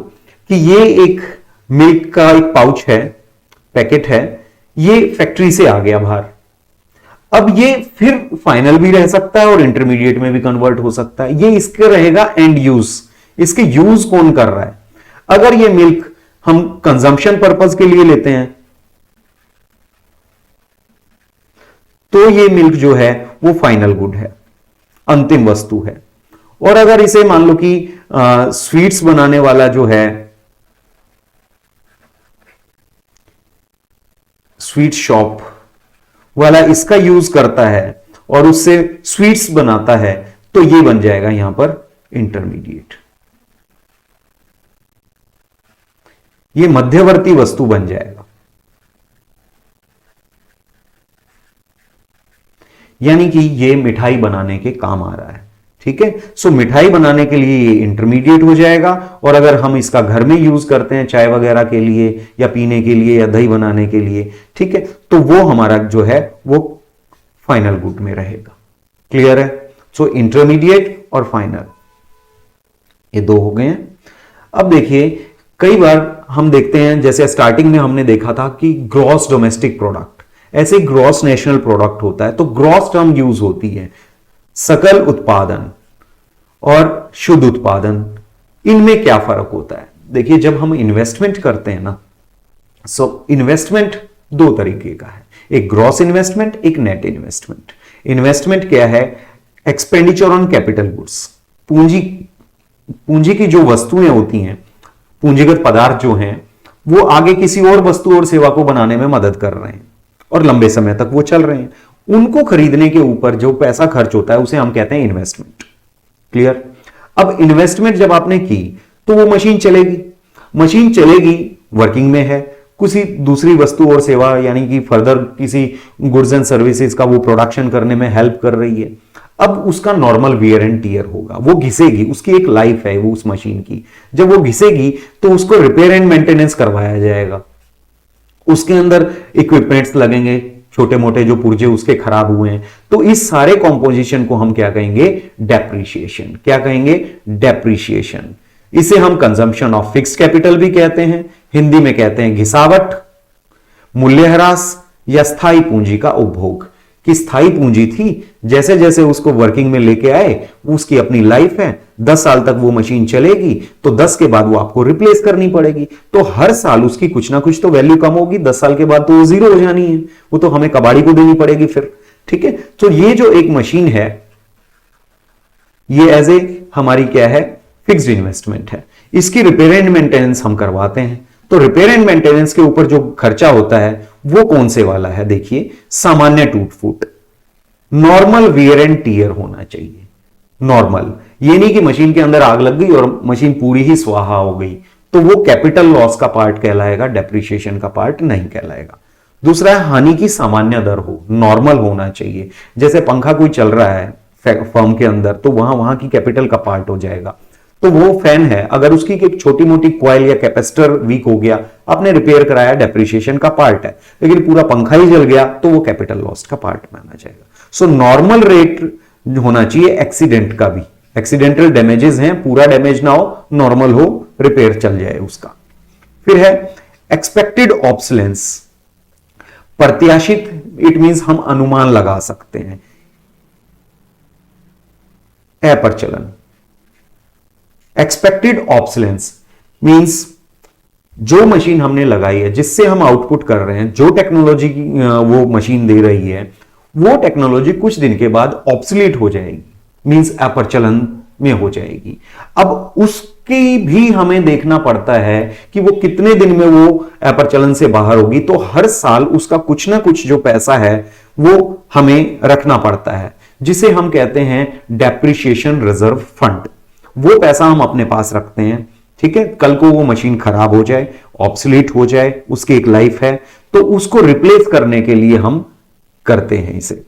कि ये एक मिल्क का एक पाउच है, पैकेट है, ये फैक्ट्री से आ गया बाहर, अब ये फिर फाइनल भी रह सकता है और इंटरमीडिएट में भी कन्वर्ट हो सकता है, ये इसका रहेगा एंड यूज, इसके यूज कौन कर रहा है। अगर ये मिल्क हम कंजम्पशन पर्पस के लिए लेते हैं, तो ये मिल्क जो है वो फाइनल गुड है, अंतिम वस्तु है। और अगर इसे मान लो कि स्वीट्स बनाने वाला जो है, स्वीट शॉप वाला इसका यूज करता है और उससे स्वीट्स बनाता है, तो ये बन जाएगा यहां पर इंटरमीडिएट, ये मध्यवर्ती वस्तु बन जाएगा। यानी कि ये मिठाई बनाने के काम आ रहा है, ठीक है। सो मिठाई बनाने के लिए ये इंटरमीडिएट हो जाएगा, और अगर हम इसका घर में यूज करते हैं चाय वगैरह के लिए या पीने के लिए या दही बनाने के लिए, ठीक है, तो वो हमारा जो है वो फाइनल गुड में रहेगा। क्लियर है। सो इंटरमीडिएट और फाइनल ये दो हो गए हैं। अब देखिए कई बार हम देखते हैं, जैसे स्टार्टिंग में हमने देखा था कि ग्रॉस डोमेस्टिक प्रोडक्ट, ऐसे ग्रॉस नेशनल प्रोडक्ट होता है, तो ग्रॉस टर्म यूज होती है। सकल उत्पादन और शुद्ध उत्पादन, इनमें क्या फर्क होता है। देखिए जब हम इन्वेस्टमेंट करते हैं ना, सो इन्वेस्टमेंट दो तरीके का है, एक ग्रॉस इन्वेस्टमेंट, एक नेट इन्वेस्टमेंट। इन्वेस्टमेंट क्या है, एक्सपेंडिचर ऑन कैपिटल गुड्स, पूंजी की जो वस्तुएं होती हैं, पूंजीगत पदार्थ जो हैं, वो आगे किसी और वस्तु और सेवा को बनाने में मदद कर रहे हैं और लंबे समय तक वो चल रहे हैं, उनको खरीदने के ऊपर जो पैसा खर्च होता है उसे हम कहते हैं इन्वेस्टमेंट। क्लियर। अब इन्वेस्टमेंट जब आपने की तो वो मशीन चलेगी, मशीन चलेगी, वर्किंग में है, किसी दूसरी वस्तु और सेवा यानी कि फर्दर किसी गुड्स एंड सर्विसेज का वो प्रोडक्शन करने में हेल्प कर रही है। अब उसका नॉर्मल वियर एंड टीयर होगा, वो घिसेगी, उसकी एक लाइफ है वो उस मशीन की, जब वो घिसेगी तो उसको रिपेयर एंड मेंटेनेंस करवाया जाएगा, उसके अंदर इक्विपमेंट्स लगेंगे, छोटे मोटे जो पुर्जे उसके खराब हुए हैं, तो इस सारे कॉम्पोजिशन को हम क्या कहेंगे, डेप्रिशिएशन। क्या कहेंगे, डेप्रिशिएशन। इसे हम कंजम्पशन ऑफ फिक्स्ड कैपिटल भी कहते हैं, हिंदी में कहते हैं घिसावट, मूल्यह्रास या स्थायी पूंजी का उपभोग। कि स्थायी पूंजी थी, जैसे जैसे उसको वर्किंग में लेके आए, उसकी अपनी लाइफ है, 10 साल तक वो मशीन चलेगी, तो 10 के बाद वो आपको रिप्लेस करनी पड़ेगी, तो हर साल उसकी कुछ ना कुछ तो वैल्यू कम होगी, 10 साल के बाद तो वो जीरो हो जानी है, वो तो हमें कबाड़ी को देनी पड़ेगी फिर। ठीक है, तो ये जो एक मशीन है ये एज ए हमारी क्या है, फिक्स्ड इन्वेस्टमेंट है। इसकी रिपेयर एंड मेंटेनेंस हम करवाते हैं, तो रिपेयर एंड मेंटेनेंस के ऊपर जो खर्चा होता है वो कौन से वाला है, देखिए सामान्य टूट फूट, नॉर्मल वियर एंड टीयर होना चाहिए। नॉर्मल ये नहीं कि मशीन के अंदर आग लग गई और मशीन पूरी ही स्वाहा हो गई, तो वो कैपिटल लॉस का पार्ट कहलाएगा, डेप्रिसिएशन का पार्ट नहीं कहलाएगा। दूसरा है हानि की सामान्य दर हो, नॉर्मल होना चाहिए। जैसे पंखा कोई चल रहा है फर्म के अंदर, तो वहां की कैपिटल का पार्ट हो जाएगा। तो वो फैन है, अगर उसकी एक छोटी मोटी कॉइल या कैपेसिटर वीक हो गया, आपने रिपेयर कराया, डेप्रिसिएशन का पार्ट है, लेकिन पूरा पंखा ही जल गया तो वो कैपिटल लॉस का पार्ट माना जाएगा। सो नॉर्मल रेट होना चाहिए एक्सीडेंट का भी, एक्सीडेंटल डैमेजेस हैं, पूरा डैमेज ना हो, नॉर्मल हो, रिपेयर चल जाए उसका। फिर है एक्सपेक्टेड ऑब्सोलेंस, प्रत्याशित, इट मींस हम अनुमान लगा सकते हैं, अप्रचलन, एक्सपेक्टेड ऑब्सोलेंस मींस जो मशीन हमने लगाई है, जिससे हम आउटपुट कर रहे हैं, जो टेक्नोलॉजी की वो मशीन दे रही है, वो टेक्नोलॉजी कुछ दिन के बाद ऑब्सोलीट हो जाएगी, मींस अपरचलन में हो जाएगी। अब उसकी भी हमें देखना पड़ता है कि वो कितने दिन में वो अपरचलन से बाहर होगी। तो हर साल उसका कुछ ना कुछ जो पैसा है वो हमें रखना पड़ता है, जिसे हम कहते हैं डेप्रिसिएशन रिजर्व फंड। वो पैसा हम अपने पास रखते हैं, ठीक है। कल को वो मशीन खराब हो जाए, ऑब्सोलीट हो जाए, उसकी एक लाइफ है, तो उसको रिप्लेस करने के लिए हम करते हैं इसे।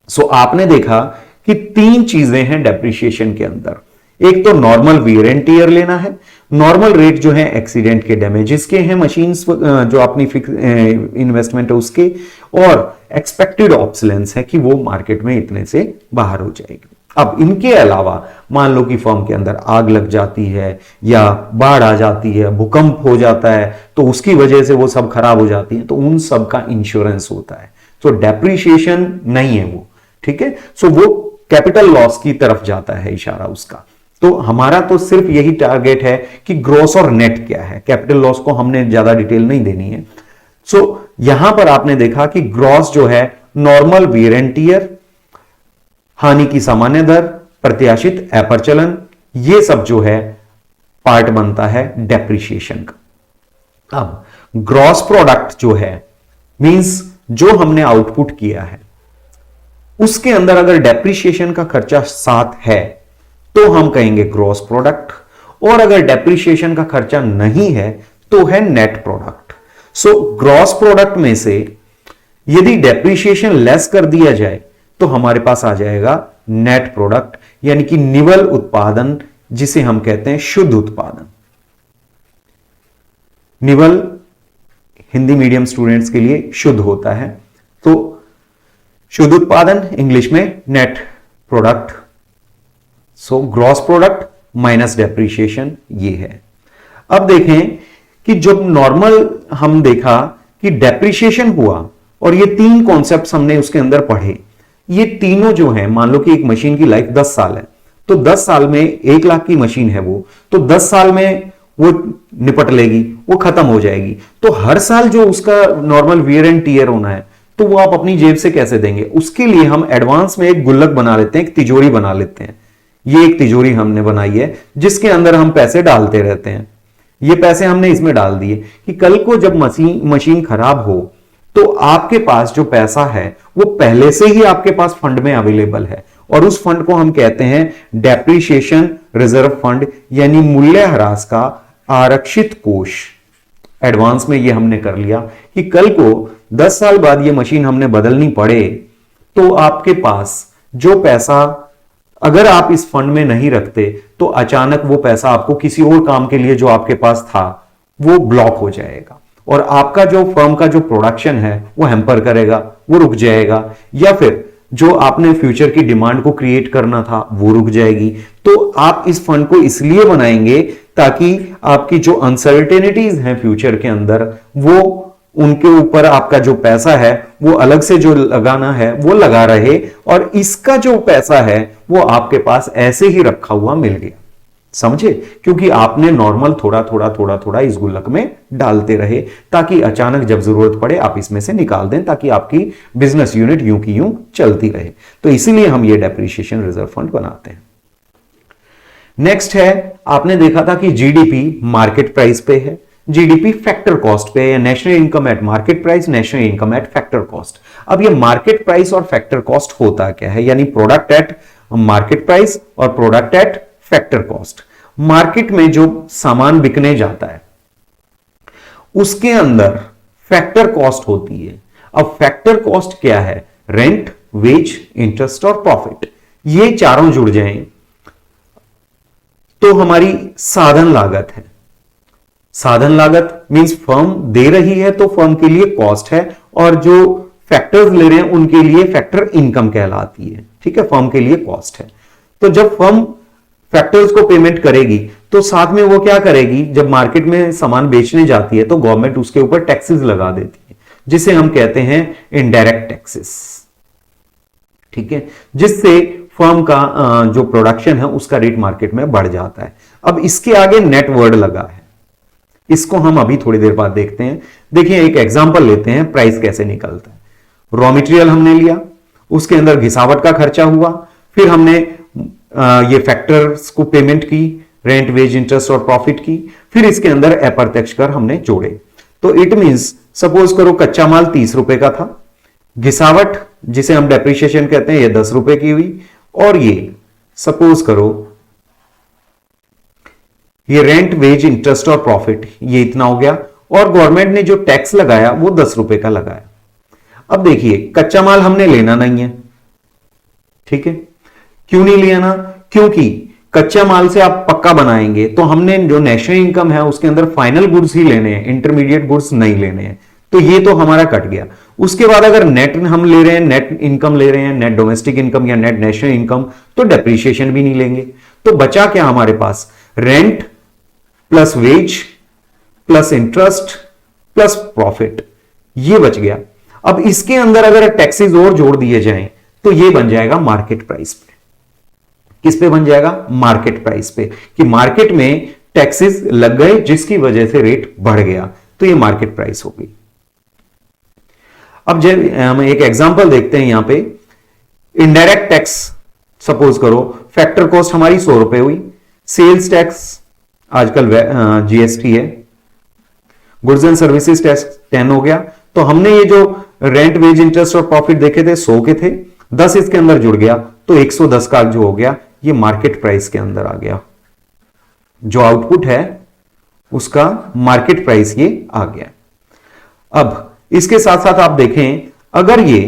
सो आपने देखा कि 3 चीजें हैं डेप्रिसिएशन के अंदर। एक तो नॉर्मल वियर एंड टियर लेना है, नॉर्मल रेट जो है एक्सीडेंट के डैमेजेस के हैं, मशीन्स जो अपनी फिक्स इन्वेस्टमेंट है उसके, और एक्सपेक्टेड ऑब्सोलेंस है कि वो मार्केट में इतने से बाहर हो जाएगी। अब इनके अलावा मान लो कि फर्म के अंदर आग लग जाती है या बाढ़ आ जाती है, भूकंप हो जाता है, तो उसकी वजह से वो सब खराब हो जाती है, तो उन सब का इंश्योरेंस होता है। तो डेप्रिसिएशन नहीं है वो, ठीक है। सो वो कैपिटल लॉस की तरफ जाता है इशारा उसका। तो हमारा तो सिर्फ यही टारगेट है कि ग्रॉस और नेट क्या है, कैपिटल लॉस को हमने ज्यादा डिटेल नहीं देनी है। सो यहां पर आपने देखा कि ग्रॉस जो है नॉर्मल वियर एंड टियर, हानि की सामान्य दर, प्रत्याशित अपरचलन, ये सब जो है पार्ट बनता है डेप्रिसिएशन का। अब ग्रॉस प्रोडक्ट जो है मींस जो हमने आउटपुट किया है उसके अंदर अगर डेप्रिसिएशन का खर्चा साथ है तो हम कहेंगे ग्रॉस प्रोडक्ट, और अगर डेप्रिसिएशन का खर्चा नहीं है तो है net product. So gross product में से यदि डेप्रिसिएशन लेस कर दिया जाए तो हमारे पास आ जाएगा नेट प्रोडक्ट, यानी कि निवल उत्पादन, जिसे हम कहते हैं शुद्ध उत्पादन। निवल हिंदी मीडियम स्टूडेंट्स के लिए शुद्ध होता है, तो शुद्ध उत्पादन इंग्लिश में net product. So gross product minus depreciation ये है। अब देखें कि जब नॉर्मल हम देखा कि डेप्रिसिएशन हुआ और ये 3 कॉन्सेप्ट्स हमने उसके अंदर पढ़े, ये तीनों जो हैं, मान लो कि एक मशीन की लाइफ 10 साल है, तो 10 साल में 1 लाख की मशीन है वो, तो 10 साल में वो निपट लेगी, वो खत्म हो जाएगी। तो हर साल जो उसका नॉर्मल वियर एंड टियर होना है, तो वो आप अपनी जेब से कैसे देंगे? उसके लिए हम एडवांस में एक गुल्लक बना लेते हैं, एक तिजोरी बना लेते हैं। ये एक तिजोरी हमने बनाई है जिसके अंदर हम पैसे डालते रहते हैं। ये पैसे हमने इसमें डाल दिए कि कल को जब मशीन खराब हो तो आपके पास जो पैसा है वो पहले से ही आपके पास फंड में अवेलेबल है, और उस फंड को हम कहते हैं डेप्रिसिएशन रिजर्व फंड, यानी मूल्यह्रास का आरक्षित कोष। एडवांस में ये हमने कर लिया कि कल को 10 साल बाद ये मशीन हमने बदलनी पड़े तो आपके पास जो पैसा, अगर आप इस फंड में नहीं रखते तो अचानक वो पैसा आपको किसी और काम के लिए जो आपके पास था वो ब्लॉक हो जाएगा, और आपका जो फर्म का जो प्रोडक्शन है वो हैम्पर करेगा, वो रुक जाएगा, या फिर जो आपने फ्यूचर की डिमांड को क्रिएट करना था वो रुक जाएगी। तो आप इस फंड को इसलिए बनाएंगे ताकि आपकी जो अनसर्टेनिटीज हैं फ्यूचर के अंदर, वो उनके ऊपर आपका जो पैसा है वो अलग से जो लगाना है वो लगा रहे, और इसका जो पैसा है वो आपके पास ऐसे ही रखा हुआ मिल गया। समझे? क्योंकि आपने नॉर्मल थोड़ा थोड़ा थोड़ा थोड़ा इस गुल्लक में डालते रहे, ताकि अचानक जब जरूरत पड़े आप इसमें से निकाल दें, ताकि आपकी बिजनेस यूनिट यूं की यूं चलती रहे। तो इसीलिए हम ये डेप्रिसिएशन रिजर्व फंड बनाते हैं। नेक्स्ट है, आपने देखा था कि जीडीपी मार्केट प्राइस पे है, जीडीपी फैक्टर कॉस्ट पे है, national income eight market price, national income eight factor cost. अब ये मार्केट प्राइस और फैक्टर कॉस्ट होता क्या है? यानी प्रोडक्ट एट मार्केट प्राइस और product at factor cost. Market में जो सामान बिकने जाता है उसके अंदर फैक्टर कॉस्ट होती है। अब फैक्टर कॉस्ट क्या है? रेंट, वेज, इंटरेस्ट और प्रॉफिट, ये चारों जुड़ जाएं तो हमारी साधन लागत है। साधन लागत मींस फर्म दे रही है तो फर्म के लिए कॉस्ट है, और जो फैक्टर्स ले रहे हैं उनके लिए फैक्टर इनकम कहलाती है। ठीक है, फर्म के लिए कॉस्ट है। तो जब फर्म फैक्टर्स को पेमेंट करेगी तो साथ में वो क्या करेगी? जब मार्केट में सामान बेचने जाती है तो गवर्नमेंट उसके ऊपर टैक्सेस लगा देती है, जिसे हम कहते हैं इनडायरेक्ट टैक्सेस। ठीक है, जिससे फर्म का जो प्रोडक्शन है उसका रेट मार्केट में बढ़ जाता है। अब इसके आगे नेट वर्ड लगा है, इसको हम अभी थोड़ी देर बाद देखते हैं। देखिए एक एग्जांपल लेते हैं, प्राइस कैसे निकलता है। रॉ मटेरियल हमने लिया, उसके अंदर घिसावट का खर्चा हुआ, फिर हमने ये फैक्टर्स को पेमेंट की, रेंट, वेज, इंटरेस्ट और प्रॉफिट की, फिर इसके अंदर अप्रत्यक्ष कर हमने जोड़े। तो इट मींस सपोज करो कच्चा माल 30 रुपए का था, घिसावट जिसे हम डेप्रिसिएशन कहते हैं ये 10 रुपए की हुई, और ये सपोज करो ये रेंट, वेज, इंटरेस्ट और प्रॉफिट ये इतना हो गया, और गवर्नमेंट ने जो टैक्स लगाया वो 10 रुपए का लगाया। अब देखिए कच्चा माल हमने लेना नहीं है, ठीक है, क्यों नहीं लेना? क्योंकि कच्चा माल से आप पक्का बनाएंगे तो हमने जो नेशनल इनकम है उसके अंदर फाइनल गुड्स ही लेने हैं, इंटरमीडिएट गुड्स नहीं लेने हैं, तो ये तो हमारा कट गया। उसके बाद अगर नेट हम ले रहे हैं, नेट इनकम ले रहे हैं, नेट डोमेस्टिक इनकम या नेट नेशनल इनकम, तो डेप्रिसिएशन भी नहीं लेंगे। तो बचा क्या हमारे पास? Rent plus wage plus interest plus profit, ये बच गया। अब इसके अंदर अगर टैक्सेस और जोड़ दिए जाएं तो ये बन जाएगा मार्केट प्राइस पे। किस पे बन जाएगा? मार्केट प्राइस पे, कि मार्केट में टैक्सेस लग गए जिसकी वजह से रेट बढ़ गया, तो ये मार्केट प्राइस होगी। अब जब हम एक एग्जांपल देखते हैं यहां पे, इनडायरेक्ट टैक्स सपोज करो, फैक्टर कॉस्ट हमारी 100 रुपए हुई, सेल्स टैक्स आजकल जीएसटी है, गुड्स एंड सर्विसेज टैक्स 10 हो गया। तो हमने ये जो रेंट, वेज, इंटरेस्ट और प्रॉफिट देखे थे 100 के थे, 10 इसके अंदर जुड़ गया तो 110 का जो हो गया ये मार्केट प्राइस के अंदर आ गया। जो आउटपुट है उसका मार्केट प्राइस ये आ गया। अब इसके साथ साथ आप देखें, अगर ये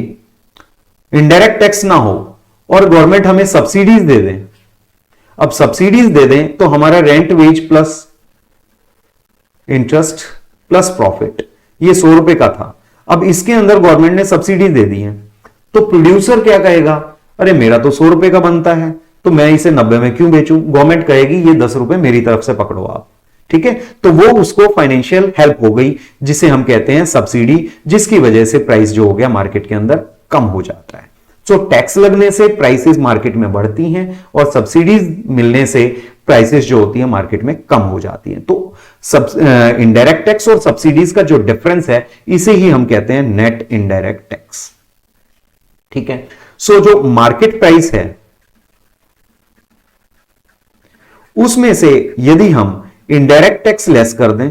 इनडायरेक्ट टैक्स ना हो और गवर्नमेंट हमें सब्सिडीज दे दें, अब सब्सिडीज दे दें तो हमारा rent, wage plus interest plus profit ये 100 रुपए का था, अब इसके अंदर गवर्नमेंट ने सब्सिडी दे दी है, तो प्रोड्यूसर क्या कहेगा? अरे मेरा तो 100 रुपए का बनता है, तो मैं इसे 90 में क्यों बेचूं? गवर्नमेंट कहेगी ये 10 रुपए मेरी तरफ से पकड़ो आप, ठीक है। तो वो उसको फाइनेंशियल हेल्प हो गई, जिसे हम कहते हैं सब्सिडी, जिसकी वजह से प्राइस जो हो गया मार्केट के अंदर कम हो जाता है। सो टैक्स लगने से प्राइसेस मार्केट में बढ़ती हैं और सब्सिडीज मिलने से प्राइसेस जो होती है मार्केट में कम हो जाती हैं। तो इनडायरेक्ट टैक्स और सब्सिडीज का जो डिफरेंस है इसे ही हम कहते हैं नेट इनडायरेक्ट टैक्स, ठीक है। सो जो मार्केट प्राइस है उसमें से यदि हम इनडायरेक्ट टैक्स लेस कर दें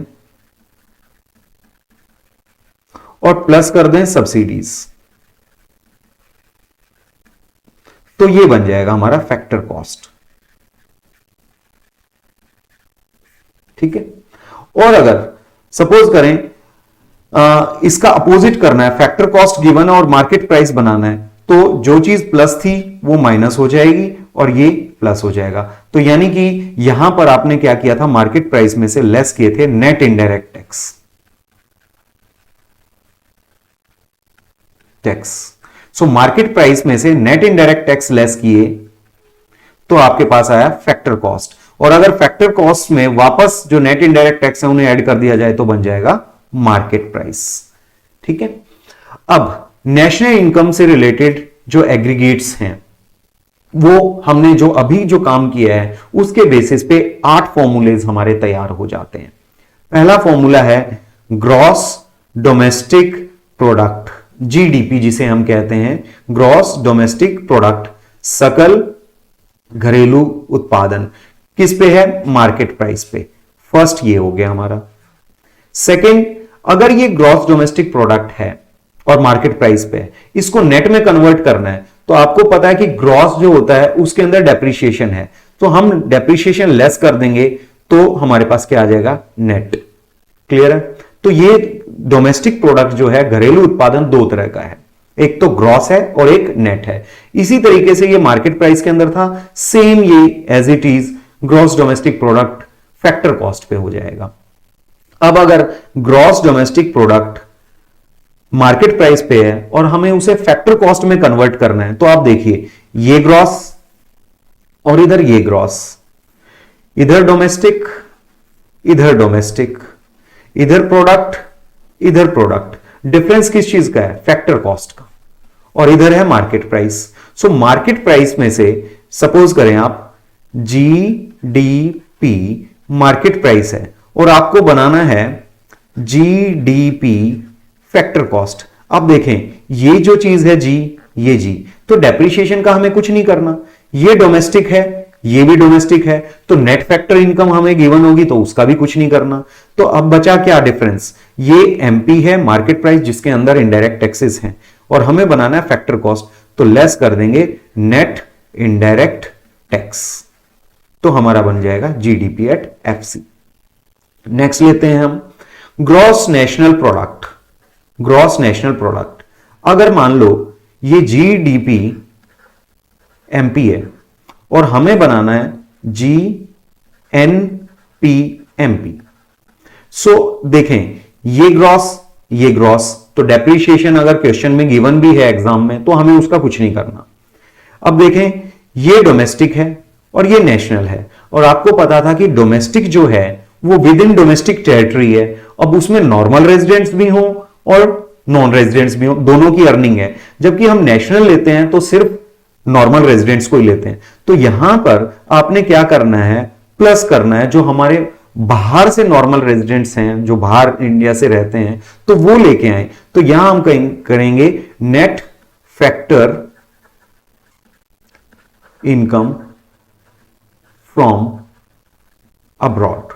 और प्लस कर दें सब्सिडीज, तो ये बन जाएगा हमारा फैक्टर कॉस्ट, ठीक है। और अगर सपोज करें इसका अपोजिट करना है, फैक्टर कॉस्ट गिवन है और मार्केट प्राइस बनाना है, तो जो चीज प्लस थी वो माइनस हो जाएगी और ये प्लस हो जाएगा। तो यानी कि यहां पर आपने क्या किया था, मार्केट प्राइस में से लेस किए थे net indirect tax. So market price में से नेट इनडायरेक्ट टैक्स लेस किए तो आपके पास आया फैक्टर कॉस्ट, और अगर फैक्टर कॉस्ट में वापस जो नेट इनडायरेक्ट टैक्स है उन्हें ऐड कर दिया जाए तो बन जाएगा मार्केट प्राइस, ठीक है। अब नेशनल इनकम से रिलेटेड जो एग्रीगेट्स हैं वो हमने जो अभी जो काम किया है उसके बेसिस पे 8 फॉर्मूलेज हमारे तैयार हो जाते हैं। पहला फॉर्मूला है ग्रॉस डोमेस्टिक प्रोडक्ट, जीडीपी जिसे हम कहते हैं, ग्रॉस डोमेस्टिक प्रोडक्ट, सकल घरेलू उत्पादन। किस पे है? मार्केट प्राइस पे। फर्स्ट ये हो गया हमारा। सेकंड, अगर ये ग्रॉस डोमेस्टिक प्रोडक्ट है और मार्केट प्राइस पे है, इसको नेट में कन्वर्ट करना है, तो आपको पता है कि ग्रॉस जो होता है उसके अंदर डेप्रिसिएशन है, तो हम डेप्रिसिएशन लेस कर देंगे तो हमारे पास क्या आ जाएगा? नेट। क्लियर है? तो ये डोमेस्टिक प्रोडक्ट जो है, घरेलू उत्पादन, 2 तरह का है, एक तो ग्रॉस है और एक नेट है। इसी तरीके से ये मार्केट प्राइस के अंदर था, सेम ये as it is gross domestic product factor cost पे हो जाएगा। अब अगर gross domestic product market price पे है और हमें उसे फैक्टर कॉस्ट में कन्वर्ट करना है, तो आप देखिए ये ग्रॉस और इधर ये ग्रॉस, इधर डोमेस्टिक, इधर डोमेस्टिक, इधर प्रोडक्ट, इधर प्रोडक्ट। डिफरेंस किस चीज का है? फैक्टर कॉस्ट का। और इधर है market price. So market price में से सपोज करें आप जीडीपी मार्केट प्राइस है और आपको बनाना है जीडीपी फैक्टर कॉस्ट। अब देखें ये जो चीज है जी, ये जी, तो डेप्रिसिएशन का हमें कुछ नहीं करना, ये डोमेस्टिक है, ये भी डोमेस्टिक है, तो नेट फैक्टर इनकम हमें गिवन होगी तो उसका भी कुछ नहीं करना। तो अब बचा क्या डिफरेंस, ये एमपी है मार्केट प्राइस जिसके अंदर इनडायरेक्ट टैक्सेस हैं और हमें बनाना है फैक्टर कॉस्ट, तो लेस कर देंगे नेट इनडायरेक्ट टैक्स, तो हमारा बन जाएगा जीडीपी एट एफसी। नेक्स्ट लेते हैं हम gross national product. Gross national product, अगर मान लो ये जीडीपी एमपी है और हमें बनाना है जी एन पी एमपी। सो देखें ये ग्रॉस, तो डेप्रिसिएशन अगर क्वेश्चन में गिवन भी है एग्जाम में तो हमें उसका कुछ नहीं करना। अब देखें ये डोमेस्टिक है और ये नेशनल है, और आपको पता था कि डोमेस्टिक जो है वो विद इन डोमेस्टिक टेरिटरी है, अब उसमें नॉर्मल रेजिडेंट्स भी हों और नॉन रेजिडेंट्स भी हों, दोनों की अर्निंग है। जबकि हम नेशनल लेते हैं तो सिर्फ नॉर्मल रेजिडेंट्स को ही लेते हैं, तो यहां पर आपने क्या करना है, प्लस करना है जो हमारे बाहर से नॉर्मल रेजिडेंट्स हैं, जो बाहर इंडिया से रहते हैं, तो वो लेके आए। तो यहां हम करेंगे net factor income from abroad.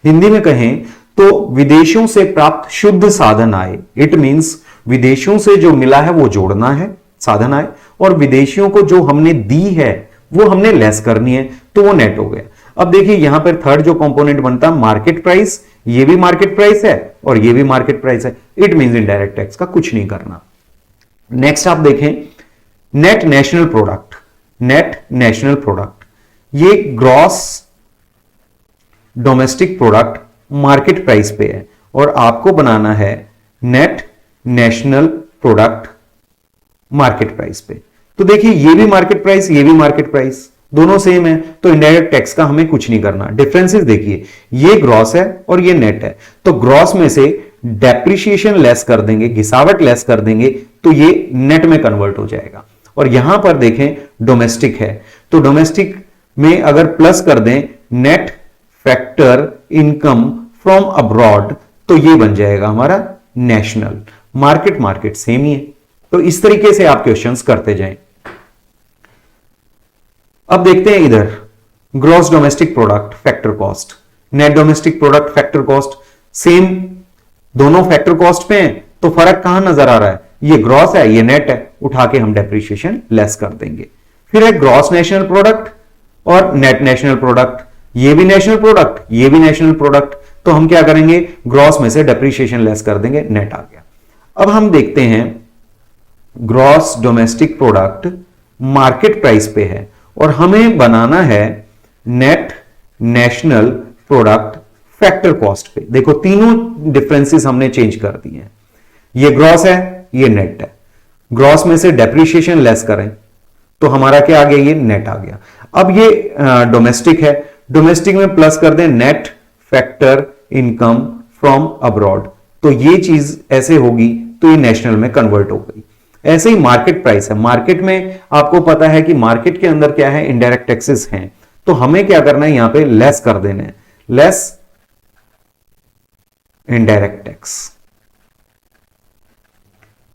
Hindi में कहें तो विदेशों से प्राप्त शुद्ध साधन आय, इट मींस विदेशों से जो मिला है वो जोड़ना है साधन आय, और विदेशियों को जो हमने दी है वो हमने लेस करनी है, तो वो नेट हो गया। अब देखिए यहां पर थर्ड जो कंपोनेंट बनता है मार्केट प्राइस, ये भी मार्केट प्राइस है और ये भी मार्केट प्राइस है, इट मींस इनडायरेक्ट टैक्स का कुछ नहीं करना। नेक्स्ट आप देखें net national product. Net national product, ये gross domestic product market price पे है और आपको बनाना है net national product market price पे। तो देखिए ये भी मार्केट प्राइस, ये भी मार्केट प्राइस, दोनों सेम है, तो इनडायरेक्ट टैक्स का हमें कुछ नहीं करना। डिफरेंसेस देखिए, ये ग्रॉस है और ये नेट है, तो ग्रॉस में से डेप्रिसिएशन लेस कर देंगे, घिसावट लेस कर देंगे, तो ये नेट में कन्वर्ट हो जाएगा। और यहां पर देखें डोमेस्टिक है, तो डोमेस्टिक में अगर प्लस कर दें net factor income from abroad, तो ये बन जाएगा हमारा नेशनल। मार्केट सेम ही है, तो इस तरीके से आप क्वेश्चंस करते जाएं। अब देखते हैं इधर gross domestic product factor cost, net domestic product factor cost, same दोनों फैक्टर कॉस्ट पे हैं, तो फर्क कहां नजर आ रहा है, ये ग्रॉस है ये नेट है, उठा के हम डेप्रिसिएशन लेस कर देंगे। फिर है ग्रॉस नेशनल प्रोडक्ट और नेट नेशनल प्रोडक्ट, ये भी नेशनल प्रोडक्ट, ये भी नेशनल प्रोडक्ट, तो हम क्या करेंगे ग्रॉस में से डेप्रिसिएशन लेस कर देंगे, नेट आ गया। अब हम देखते हैं gross domestic product market price पे है और हमें बनाना है net national product factor cost पे। देखो तीनों डिफरेंसेस हमने चेंज कर दिए हैं, ये ग्रॉस है ये नेट है, ग्रॉस में से डेप्रिसिएशन लेस करें तो हमारा क्या आ गया, ये नेट आ गया। अब ये डोमेस्टिक है, डोमेस्टिक में प्लस कर दें net factor income from abroad, तो ये चीज ऐसे होगी तो ये नेशनल में कन्वर्ट हो गई। ऐसे ही मार्केट प्राइस है, मार्केट में आपको पता है कि मार्केट के अंदर क्या है, इनडायरेक्ट टैक्सेस हैं, तो हमें क्या करना है यहां पे लेस कर देना है, लेस इनडायरेक्ट टैक्स।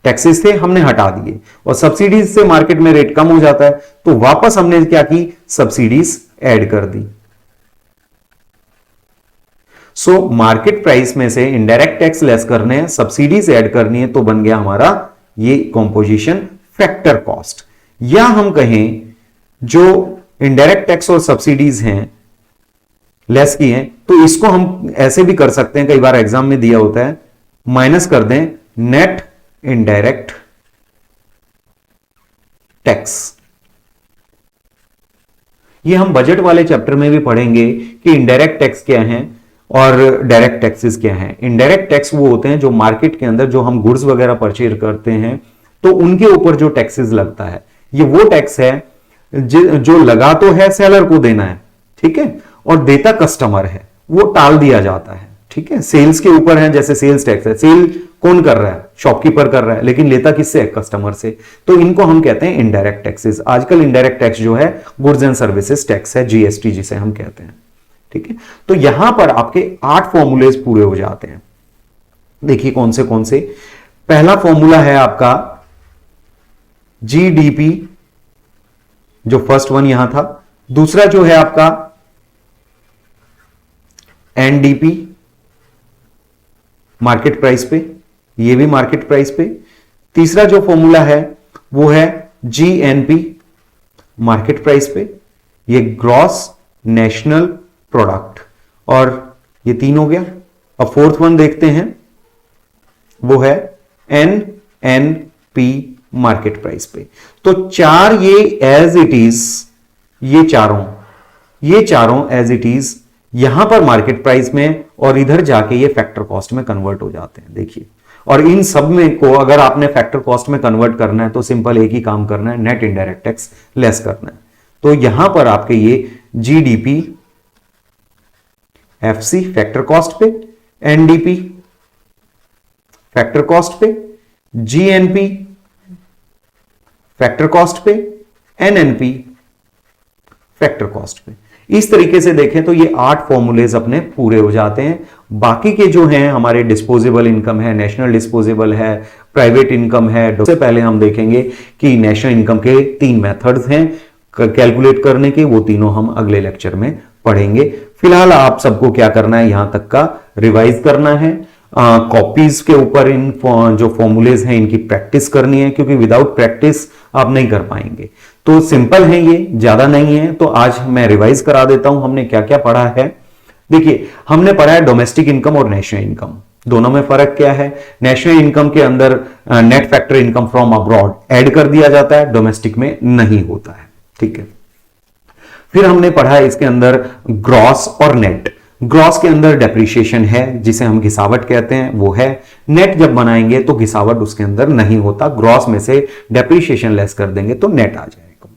टैक्सेस थे हमने हटा दिए और सब्सिडीज से मार्केट में रेट कम हो जाता है, तो वापस हमने क्या की, सब्सिडीज ऐड कर दी। सो मार्केट प्राइस में से इनडायरेक्ट टैक्स लेस करने हैं, सब्सिडीज ऐड करनी है, तो बन गया हमारा ये कॉम्पोजिशन फैक्टर कॉस्ट। या हम कहें जो इनडायरेक्ट टैक्स और सब्सिडीज हैं लेस की हैं, तो इसको हम ऐसे भी कर सकते हैं, कई बार एग्जाम में दिया होता है, माइनस कर दें नेट इनडायरेक्ट टैक्स। ये हम बजट वाले चैप्टर में भी पढ़ेंगे कि इनडायरेक्ट टैक्स क्या है और डायरेक्ट टैक्सेस क्या हैं। इनडायरेक्ट टैक्स वो होते हैं जो मार्केट के अंदर जो हम गुड्स वगैरह परचेज करते हैं तो उनके ऊपर जो टैक्सेस लगता है, ये वो टैक्स है जो लगा तो है सेलर को देना है, ठीक है, और देता कस्टमर है, वो टाल दिया जाता है, ठीक है, सेल्स के ऊपर है, जैसे सेल्स टैक्स है, सेल कौन कर रहा है, शॉपकीपर कर रहा है, लेकिन लेता किससे है, कस्टमर से, तो इनको हम कहते हैं इनडायरेक्ट टैक्सेस। आजकल इनडायरेक्ट टैक्स जो है गुड्स एंड सर्विसेज टैक्स है, जीएसटी जिसे हम कहते हैं। ठीक है, तो यहां पर आपके 8 फॉर्मूलेज पूरे हो जाते हैं। देखिए कौन से। पहला फॉर्मूला है आपका जीडीपी, जो फर्स्ट वन यहां था। दूसरा जो है आपका एनडीपी, मार्केट प्राइस पे, ये भी मार्केट प्राइस पे। तीसरा जो फॉर्मूला है वो है जीएनपी, मार्केट प्राइस पे, ये ग्रॉस नेशनल प्रोडक्ट, और ये 3 हो गया। अब फोर्थ वन देखते हैं, वो है एनएनपी, मार्केट प्राइस पे। तो 4 ये एज इट इज, ये चारों एज इट इज यहां पर मार्केट प्राइस में, और इधर जाके ये फैक्टर कॉस्ट में कन्वर्ट हो जाते हैं। देखिए, और इन सब में को अगर आपने फैक्टर कॉस्ट में कन्वर्ट करना है तो सिंपल एक ही काम करना है, नेट इनडायरेक्ट टैक्स लेस करना है। तो यहां पर आपके ये जीडीपी, एफसी फैक्टर कॉस्ट पे, एनडीपी फैक्टर कॉस्ट पे, जीएनपी फैक्टर कॉस्ट पे, एनएनपी फैक्टर कॉस्ट पे। इस तरीके से देखें तो ये 8 फॉर्मूलेज अपने पूरे हो जाते हैं। बाकी के जो हैं हमारे डिस्पोजेबल इनकम है, नेशनल डिस्पोजेबल है, प्राइवेट इनकम है। सबसे पहले हम देखेंगे कि नेशनल इनकम के 3 मेथड्स हैं कैलकुलेट करने के, वो तीनों हम अगले लेक्चर में पढ़ेंगे। फिलहाल आप सबको क्या करना है, यहां तक का रिवाइज करना है, कॉपीज के ऊपर इन जो फॉर्मूलेज हैं इनकी प्रैक्टिस करनी है, क्योंकि विदाउट प्रैक्टिस आप नहीं कर पाएंगे। तो सिंपल है, ये ज्यादा नहीं है। तो आज मैं रिवाइज करा देता हूं हमने क्या क्या पढ़ा है। देखिए, हमने पढ़ा है डोमेस्टिक इनकम और नेशनल इनकम, दोनों में फर्क क्या है। नेशनल इनकम के अंदर net factor income from abroad add कर दिया जाता है, डोमेस्टिक में नहीं होता है। ठीक है, फिर हमने पढ़ा है इसके अंदर ग्रॉस और नेट। ग्रॉस के अंदर डेप्रिसिएशन है, जिसे हम घिसावट कहते हैं, वो है। नेट जब बनाएंगे तो घिसावट उसके अंदर नहीं होता, ग्रॉस में से डेप्रिसिएशन लेस कर देंगे तो नेट आ जाएगा।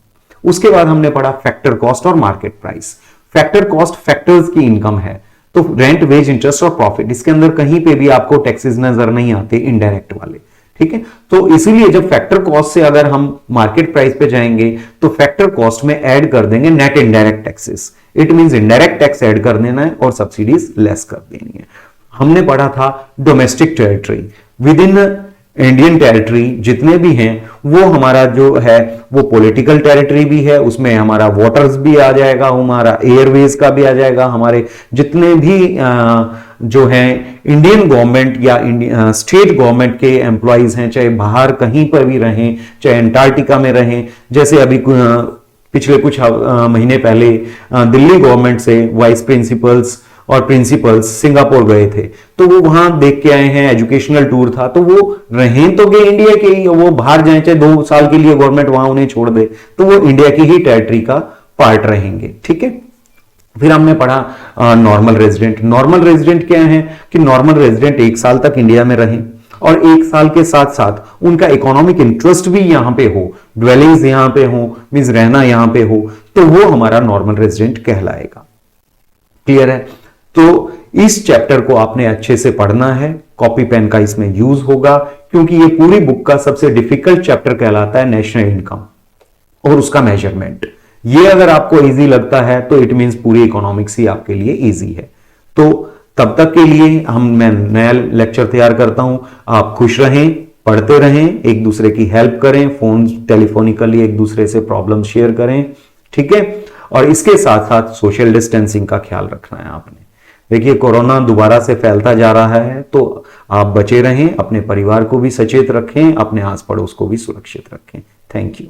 उसके बाद हमने पढ़ा फैक्टर कॉस्ट और market price. Factor cost factors की इनकम है, तो रेंट, वेज, इंटरेस्ट और प्रॉफिट, इसके अंदर कहीं पे भी आपको टैक्सेस नजर नहीं आते इनडायरेक्ट वाले। ठीक है, तो इसीलिए जब फैक्टर कॉस्ट से अगर हम मार्केट प्राइस पे जाएंगे तो फैक्टर कॉस्ट में ऐड कर देंगे net indirect taxes. It means indirect tax add कर देना है और सब्सिडीज लेस कर देनी है। हमने पढ़ा था domestic territory, with in Indian territory जितने भी हैं वो हमारा जो है वो पॉलिटिकल टेरिटरी भी है, उसमें हमारा वाटर्स भी आ जाएगा, हमारा एयरवेज का भी आ जाएगा, हमारे जितने भी जो हैं इंडियन गवर्नमेंट या स्टेट गवर्नमेंट के एम्प्लॉइज हैं, चाहे बाहर कहीं पर भी रहें, चाहे अंटार्कटिका में रहें। जैसे अभी पिछले कुछ महीने पहले दिल्ली गवर्नमेंट से वाइस प्रिंसिपल्स और प्रिंसिपल्स सिंगापुर गए थे, तो वो वहां देख के आए हैं, एजुकेशनल टूर था। तो वो रहें तो गए इंडिया के ही, वो बाहर जाए चाहे 2 साल के लिए गवर्नमेंट वहां उन्हें छोड़ दे, तो वो इंडिया की ही टेरिटरी का पार्ट रहेंगे। ठीक है, फिर हमने पढ़ा नॉर्मल रेजिडेंट। नॉर्मल रेजिडेंट क्या है कि नॉर्मल रेजिडेंट 1 साल तक इंडिया में रहें और 1 साल के साथ साथ उनका इकोनॉमिक इंटरेस्ट भी यहां पे हो, ड्वेलिंग्स यहां पे हो, मींस रहना यहां पे हो, तो वो हमारा नॉर्मल रेजिडेंट कहलाएगा। क्लियर है? तो इस चैप्टर को आपने अच्छे से पढ़ना है, कॉपी पेन का इसमें यूज होगा, क्योंकि ये पूरी बुक का सबसे डिफिकल्ट चैप्टर कहलाता है नेशनल इनकम और उसका मेजरमेंट। ये अगर आपको इजी लगता है तो इट मींस पूरी इकोनॉमिक्स ही आपके लिए इजी है। तो तब तक के लिए मैं नया लेक्चर तैयार करता हूं। आप खुश रहें, पढ़ते रहें, एक दूसरे की हेल्प करें, फोन टेलीफोनिकली एक दूसरे से प्रॉब्लम शेयर करें। ठीक है, और इसके साथ साथ सोशल डिस्टेंसिंग का ख्याल रखना है आपने। देखिए, कोरोना दोबारा से फैलता जा रहा है, तो आप बचे रहें, अपने परिवार को भी सचेत रखें, अपने आस पड़ोस को भी सुरक्षित रखें। Thank you.